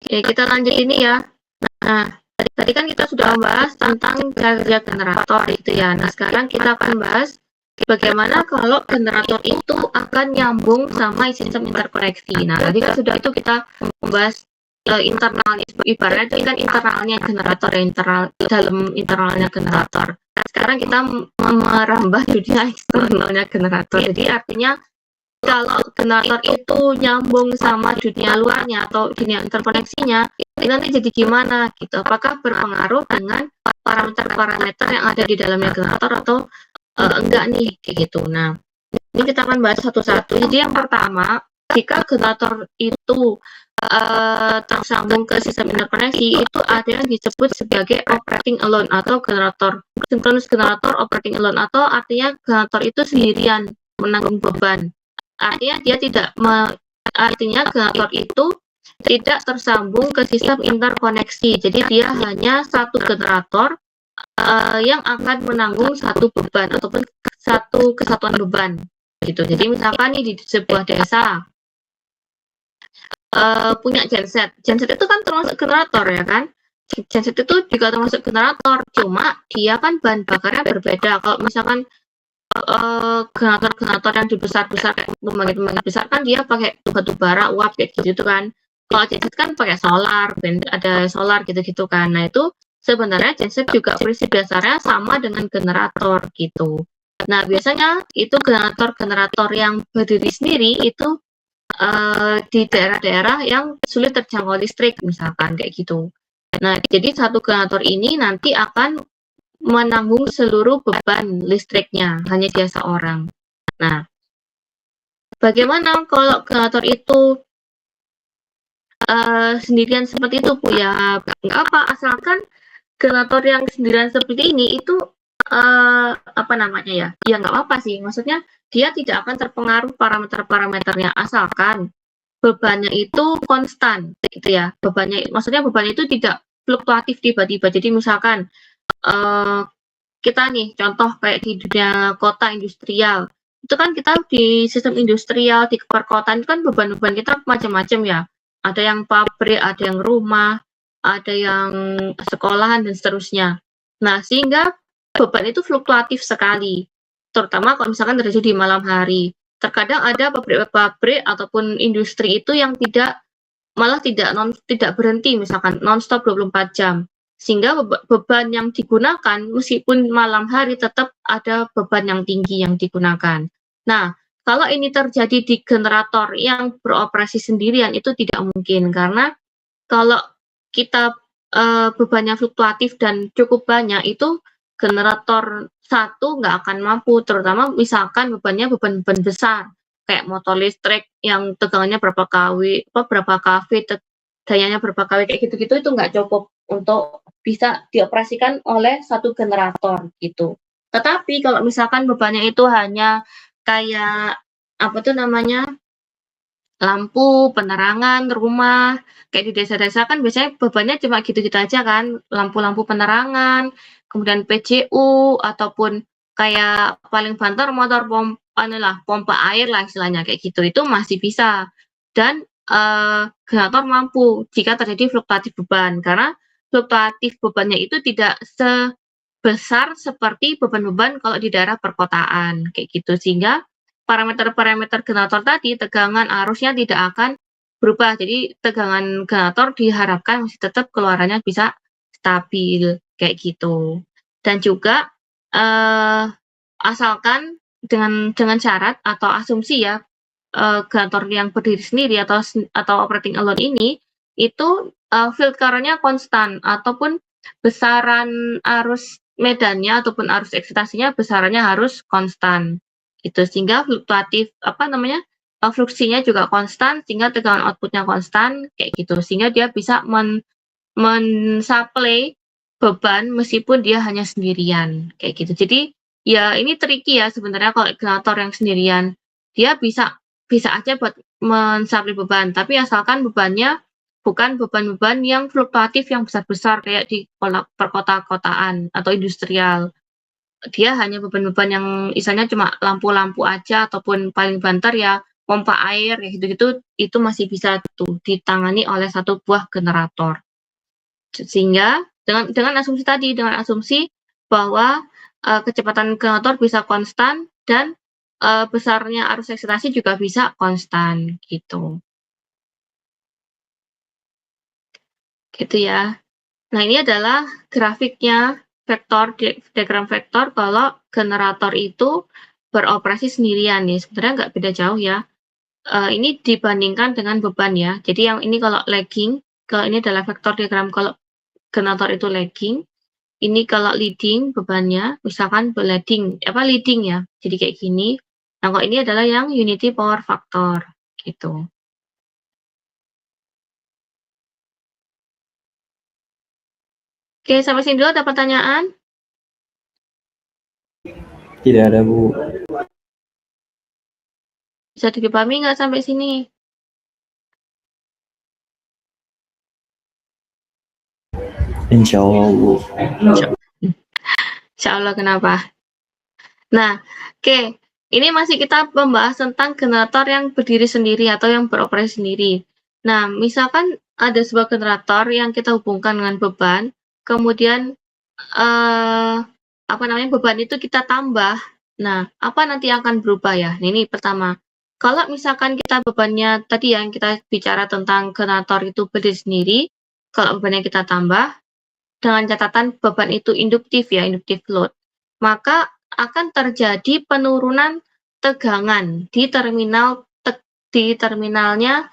Oke, kita lanjut ini ya. Nah, tadi kan kita sudah membahas tentang kerja generator itu ya. Nah, sekarang kita akan bahas bagaimana kalau generator itu akan nyambung sama sistem interkoneksi. Nah, tadi kan sudah itu kita membahas internalnya, ibaratnya ini kan internalnya generator ya, dalam internalnya generator. Nah, sekarang kita merambah dunia eksternalnya generator. Jadi artinya kalau generator itu nyambung sama dunia luarnya atau dunia interkoneksinya, ini nanti jadi gimana gitu? Apakah berpengaruh dengan parameter-parameter yang ada di dalamnya generator atau enggak nih kayak gitu. Nah, ini kita akan bahas satu-satu. Jadi yang pertama, jika generator itu tersambung ke sistem interkoneksi, itu ada yang disebut sebagai operating alone atau generator synchronous generator operating alone, atau artinya generator itu sendirian menanggung beban. Artinya generator itu tidak tersambung ke sistem interkoneksi. Jadi dia hanya satu generator yang akan menanggung satu beban ataupun satu kesatuan beban gitu. Jadi misalkan nih di sebuah desa punya genset itu kan termasuk generator ya kan. Genset itu juga termasuk generator, cuma dia kan bahan bakarnya berbeda. Kalau misalkan generator yang dibesar-besar kayak pembangkit besar kan dia pakai batu bara, uap kayak gitu kan. Kalau genset kan pakai solar, ada solar gitu-gitu kan. Nah itu sebenarnya genset juga prinsip dasarnya sama dengan generator gitu. Nah biasanya itu generator yang berdiri sendiri itu di daerah-daerah yang sulit terjangkau listrik misalkan kayak gitu. Nah jadi satu generator ini nanti akan menanggung seluruh beban listriknya, hanya dia seorang. Nah, bagaimana kalau generator itu sendirian seperti itu, Bu? Ya, nggak apa, asalkan generator yang sendirian seperti ini itu apa namanya ya? Ya nggak apa-apa sih. Maksudnya dia tidak akan terpengaruh parameter-parameternya, asalkan bebannya itu konstan, gitu ya. Maksudnya bebannya itu tidak fluktuatif tiba-tiba. Jadi misalkan kita nih contoh kayak di dunia kota industrial itu kan kita di sistem industrial di perkotaan itu kan beban-beban kita macam-macam ya, ada yang pabrik, ada yang rumah, ada yang sekolahan dan seterusnya. Nah sehingga beban itu fluktuatif sekali, terutama kalau misalkan terjadi di malam hari. Terkadang ada pabrik-pabrik ataupun industri itu yang tidak berhenti, misalkan non-stop 24 jam. Sehingga beban yang digunakan meskipun malam hari tetap ada beban yang tinggi yang digunakan. Nah, kalau ini terjadi di generator yang beroperasi sendirian itu tidak mungkin, karena kalau kita bebannya fluktuatif dan cukup banyak, itu generator satu nggak akan mampu, terutama misalkan beban besar, kayak motor listrik yang tegangannya berapa kV, dayanya berapa kW, kayak gitu-gitu, itu nggak cukup untuk bisa dioperasikan oleh satu generator gitu. Tetapi kalau misalkan bebannya itu hanya kayak apa tuh namanya, lampu, penerangan rumah, kayak di desa-desa kan biasanya bebannya cuma gitu-gitu aja kan, lampu-lampu penerangan, kemudian PJU, ataupun kayak paling banter motor pompa air lah istilahnya, kayak gitu, itu masih bisa. Dan generator mampu jika terjadi fluktuatif beban, karena fluktuatif bebannya itu tidak sebesar seperti beban-beban kalau di daerah perkotaan, kayak gitu. Sehingga parameter-parameter generator tadi, tegangan arusnya tidak akan berubah. Jadi tegangan generator diharapkan masih tetap keluarannya bisa stabil, kayak gitu. Dan juga asalkan dengan syarat atau asumsi ya, generator yang berdiri sendiri atau operating alone ini itu field current-nya konstan, ataupun besaran arus medannya ataupun arus eksitasinya besarannya harus konstan gitu, sehingga fluksinya juga konstan, sehingga tegangan outputnya konstan, kayak gitu, sehingga dia bisa mensuplai beban meskipun dia hanya sendirian, kayak gitu. Jadi ya ini tricky ya sebenarnya kalau generator yang sendirian, dia bisa aja buat mensuplai beban, tapi asalkan bebannya bukan beban-beban yang fluktuatif yang besar-besar kayak di perkota-kotaan atau industrial. Dia hanya beban-beban yang misalnya cuma lampu-lampu aja, ataupun paling banter ya pompa air, kayak gitu-gitu, itu masih bisa tuh ditangani oleh satu buah generator. Sehingga dengan asumsi bahwa kecepatan generator bisa konstan dan besarnya arus eksitasi juga bisa konstan gitu. Gitu ya. Nah, ini adalah grafiknya diagram vektor kalau generator itu beroperasi sendirian nih. Sebenarnya nggak beda jauh ya. Ini dibandingkan dengan beban ya. Jadi yang ini kalau lagging, kalau ini adalah vektor diagram kalau generator itu lagging. Ini kalau leading bebannya, misalkan leading ya. Jadi kayak gini. Nah, kalau ini adalah yang unity power factor gitu. Oke, sampai sini dulu ada pertanyaan? Tidak ada, Bu. Bisa dipahami nggak sampai sini? Insya Allah, Bu. Insya Allah, kenapa? Nah, oke. Ini masih kita membahas tentang generator yang berdiri sendiri atau yang beroperasi sendiri. Nah, misalkan ada sebuah generator yang kita hubungkan dengan beban, kemudian beban itu kita tambah. Nah, apa nanti akan berubah ya? Nah, ini pertama. Kalau misalkan kita bebannya tadi yang kita bicara tentang generator itu berdiri sendiri, kalau bebannya kita tambah, dengan catatan beban itu induktif ya, induktif load, maka akan terjadi penurunan tegangan di terminalnya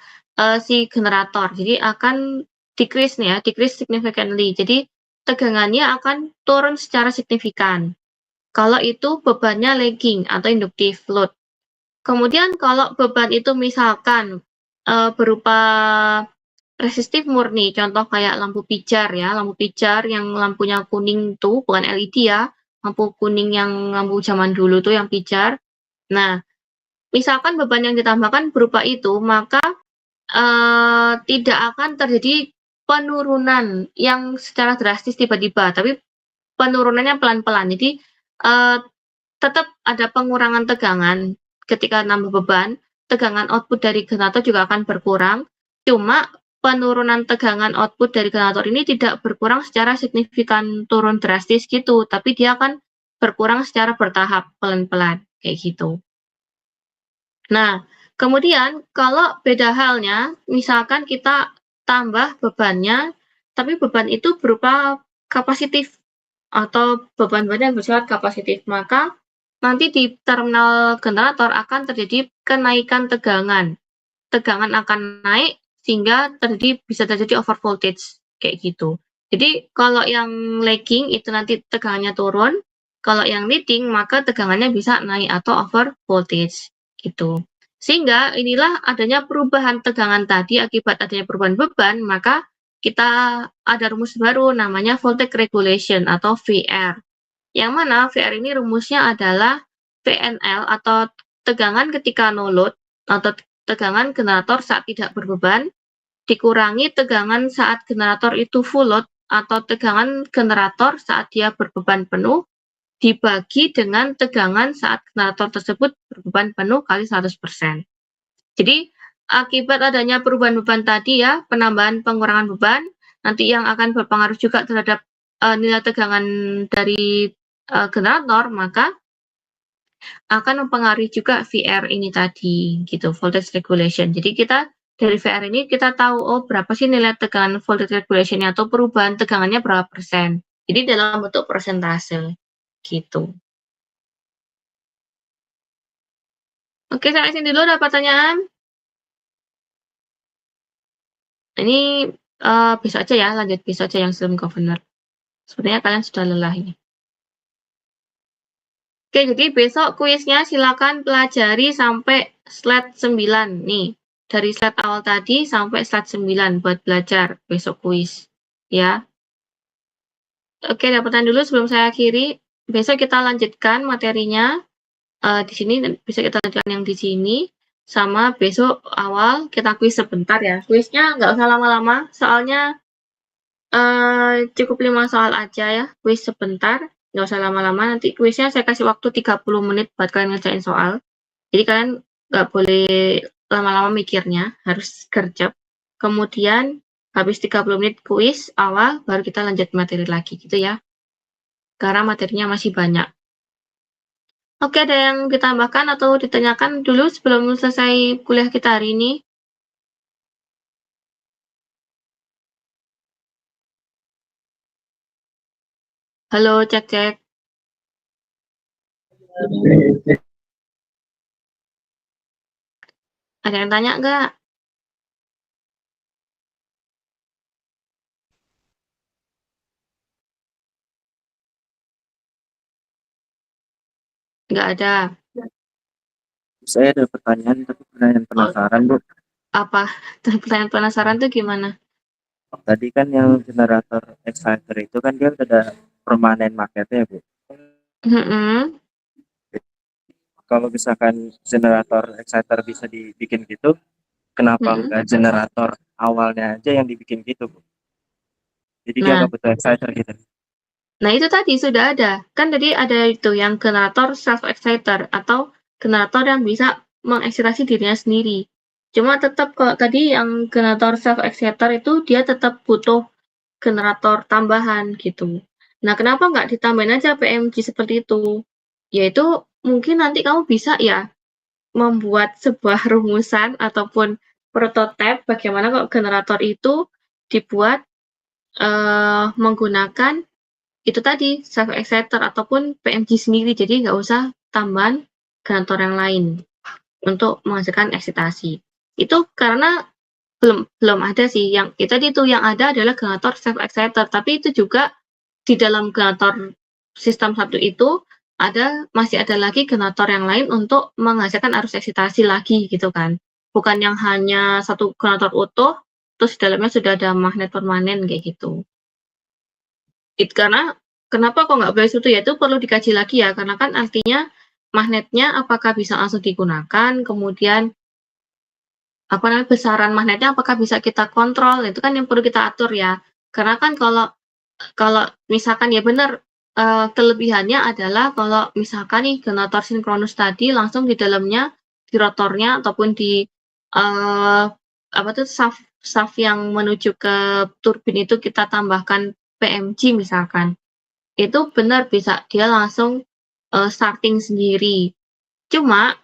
si generator. Jadi akan decrease significantly. Jadi tegangannya akan turun secara signifikan. Kalau itu bebannya lagging atau inductive load. Kemudian kalau beban itu misalkan berupa resistif murni, contoh kayak lampu pijar ya, lampu pijar yang lampunya kuning tuh, bukan LED ya, lampu kuning yang lampu zaman dulu tuh yang pijar. Nah, misalkan beban yang ditambahkan berupa itu, maka tidak akan terjadi penurunan yang secara drastis tiba-tiba, tapi penurunannya pelan-pelan. Jadi tetap ada pengurangan tegangan ketika nambah beban, tegangan output dari generator juga akan berkurang, cuma penurunan tegangan output dari generator ini tidak berkurang secara signifikan turun drastis gitu, tapi dia akan berkurang secara bertahap, pelan-pelan, kayak gitu. Nah, kemudian kalau beda halnya, misalkan kita tambah bebannya, tapi beban itu berupa kapasitif atau beban-beban yang bersifat kapasitif, maka nanti di terminal generator akan terjadi kenaikan tegangan. Tegangan akan naik sehingga bisa terjadi over voltage kayak gitu. Jadi kalau yang lagging itu nanti tegangannya turun, kalau yang leading maka tegangannya bisa naik atau over voltage gitu. Sehingga inilah adanya perubahan tegangan tadi akibat adanya perubahan beban, maka kita ada rumus baru namanya voltage regulation atau VR. Yang mana VR ini rumusnya adalah VNL atau tegangan ketika no load atau tegangan generator saat tidak berbeban dikurangi tegangan saat generator itu full load atau tegangan generator saat dia berbeban penuh dibagi dengan tegangan saat generator tersebut berbeban penuh kali 100%. Jadi akibat adanya perubahan beban tadi ya, penambahan pengurangan beban, nanti yang akan berpengaruh juga terhadap nilai tegangan dari generator, maka akan mempengaruhi juga VR ini tadi, gitu, voltage regulation. Jadi kita dari VR ini kita tahu, oh berapa sih nilai tegangan voltage regulation-nya atau perubahan tegangannya berapa persen. Jadi dalam bentuk persentase, gitu. Oke, sampai sini dulu ada pertanyaan? Ini besok aja ya, lanjut besok aja yang sebelum governor. Sebenarnya kalian sudah lelah ini. Oke, jadi besok kuisnya silakan pelajari sampai slide 9 nih. Dari slide awal tadi sampai slide 9 buat belajar besok kuis. Ya. Oke, dapatan dulu sebelum saya akhiri. Besok kita lanjutkan materinya. Di sini bisa kita lanjutkan yang di sini. Sama besok awal kita kuis sebentar ya. Kuisnya nggak usah lama-lama, soalnya cukup 5 soal aja ya. Kuis sebentar. Nggak usah lama-lama, nanti kuisnya saya kasih waktu 30 menit buat kalian ngerjain soal. Jadi kalian nggak boleh lama-lama mikirnya, harus gercep. Kemudian habis 30 menit kuis awal, baru kita lanjut materi lagi gitu ya. Karena materinya masih banyak. Oke, ada yang ditambahkan atau ditanyakan dulu sebelum selesai kuliah kita hari ini? Halo, cek-cek. Ada yang tanya nggak? Nggak ada. Saya ada pertanyaan, tapi pertanyaan penasaran, Bu. Apa? Pertanyaan penasaran tuh gimana? Tadi kan yang generator exciter itu kan dia udah ada permanen marketnya, Bu. Kalau misalkan generator exciter bisa dibikin gitu, kenapa enggak generator awalnya aja yang dibikin gitu, Bu? Jadi dia nggak butuh exciter gitu. Nah, itu tadi sudah ada. Kan tadi ada itu yang generator self-exciter atau generator yang bisa mengeksitasi dirinya sendiri. Cuma tetap kalau tadi yang generator self-exciter itu dia tetap butuh generator tambahan gitu. Nah, kenapa nggak ditambahin aja PMG seperti itu? Yaitu mungkin nanti kamu bisa ya membuat sebuah rumusan ataupun prototipe bagaimana kok generator itu dibuat menggunakan itu tadi self exciter ataupun PMG sendiri, jadi nggak usah tambahan generator yang lain untuk menghasilkan eksitasi. Itu karena belum ada sih, yang itu tadi itu yang ada adalah generator self exciter, tapi itu juga di dalam generator sistem satu itu masih ada lagi generator yang lain untuk menghasilkan arus eksitasi lagi gitu kan, bukan yang hanya satu generator utuh terus di dalamnya sudah ada magnet permanen kayak gitu. Karena kenapa kok nggak boleh itu ya, itu perlu dikaji lagi ya, karena kan artinya magnetnya apakah bisa langsung digunakan, kemudian apa namanya besaran magnetnya apakah bisa kita kontrol, itu kan yang perlu kita atur ya. Karena kan kalau misalkan ya benar kelebihannya adalah kalau misalkan nih generator sinkronus tadi langsung di dalamnya di rotornya ataupun di shaft yang menuju ke turbin itu kita tambahkan PMG misalkan, itu benar bisa dia langsung starting sendiri. Cuma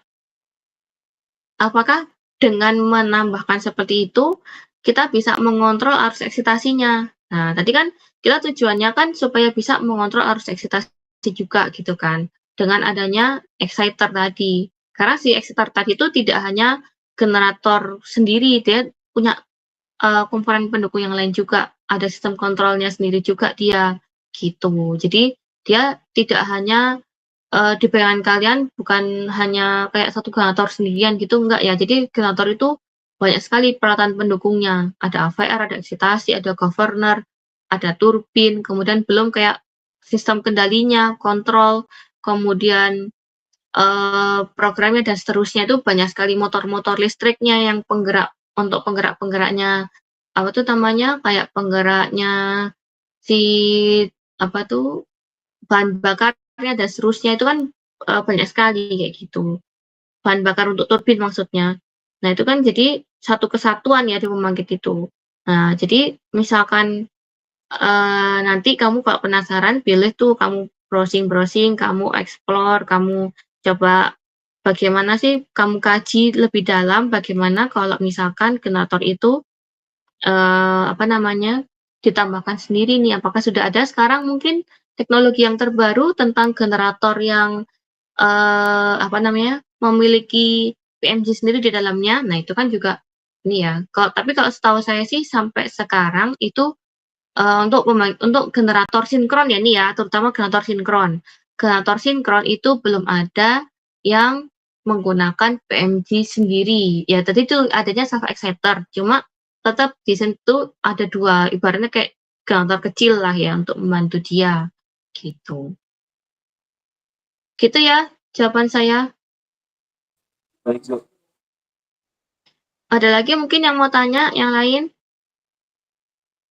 apakah dengan menambahkan seperti itu kita bisa mengontrol arus eksitasinya? Nah, tadi kan kita tujuannya kan supaya bisa mengontrol arus eksitasi juga gitu kan, dengan adanya exciter tadi. Karena si exciter tadi itu tidak hanya generator sendiri, dia punya komponen pendukung yang lain juga, ada sistem kontrolnya sendiri juga dia, gitu. Jadi dia tidak hanya, di bayangan kalian bukan hanya kayak satu generator sendirian gitu, enggak ya. Jadi generator itu banyak sekali peralatan pendukungnya, ada AVR, ada eksitasi, ada governor, ada turbin, kemudian belum kayak sistem kendalinya, kontrol, kemudian programnya dan seterusnya itu banyak sekali motor-motor listriknya yang untuk penggerak-penggeraknya, apa tuh namanya, kayak penggeraknya si, apa tuh, bahan bakarnya dan seterusnya itu kan, banyak sekali kayak gitu. Bahan bakar untuk turbin maksudnya. Nah itu kan jadi satu kesatuan ya di pembangkit itu. Nah jadi misalkan, nanti kamu kalau penasaran pilih tuh kamu browsing-browsing, kamu explore, kamu coba bagaimana sih kamu kaji lebih dalam bagaimana kalau misalkan generator itu, apa namanya, ditambahkan sendiri nih, apakah sudah ada sekarang mungkin teknologi yang terbaru tentang generator yang, apa namanya, memiliki PMG sendiri di dalamnya. Nah itu kan juga ini ya, tapi kalau setahu saya sih sampai sekarang itu, untuk generator sinkron ya nih ya, terutama generator sinkron. Generator sinkron itu belum ada yang menggunakan PMG sendiri. Ya tadi itu adanya self exciter, cuma tetap di situ ada 2, ibaratnya kayak generator kecil lah ya untuk membantu dia, gitu. Gitu ya jawaban saya. Baik, Bu. Ada lagi mungkin yang mau tanya yang lain?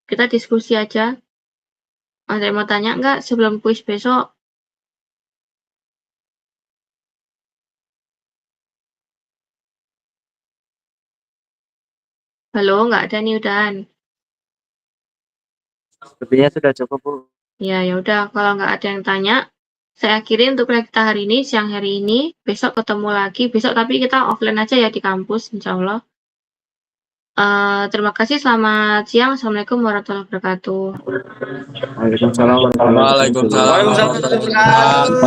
Kita diskusi aja. Ada yang mau tanya nggak sebelum kuis besok? Halo, nggak ada nih udahan. Sepertinya sudah cukup, Bu. Ya, ya udah kalau nggak ada yang tanya, saya akhiri untuk kuliah kita hari ini, siang hari ini. Besok ketemu lagi, besok tapi kita offline aja ya di kampus, insya Allah. Terima kasih, selamat siang. Assalamualaikum warahmatullahi wabarakatuh. Waalaikumsalam warahmatullahi wabarakatuh. Waalaikumsalam.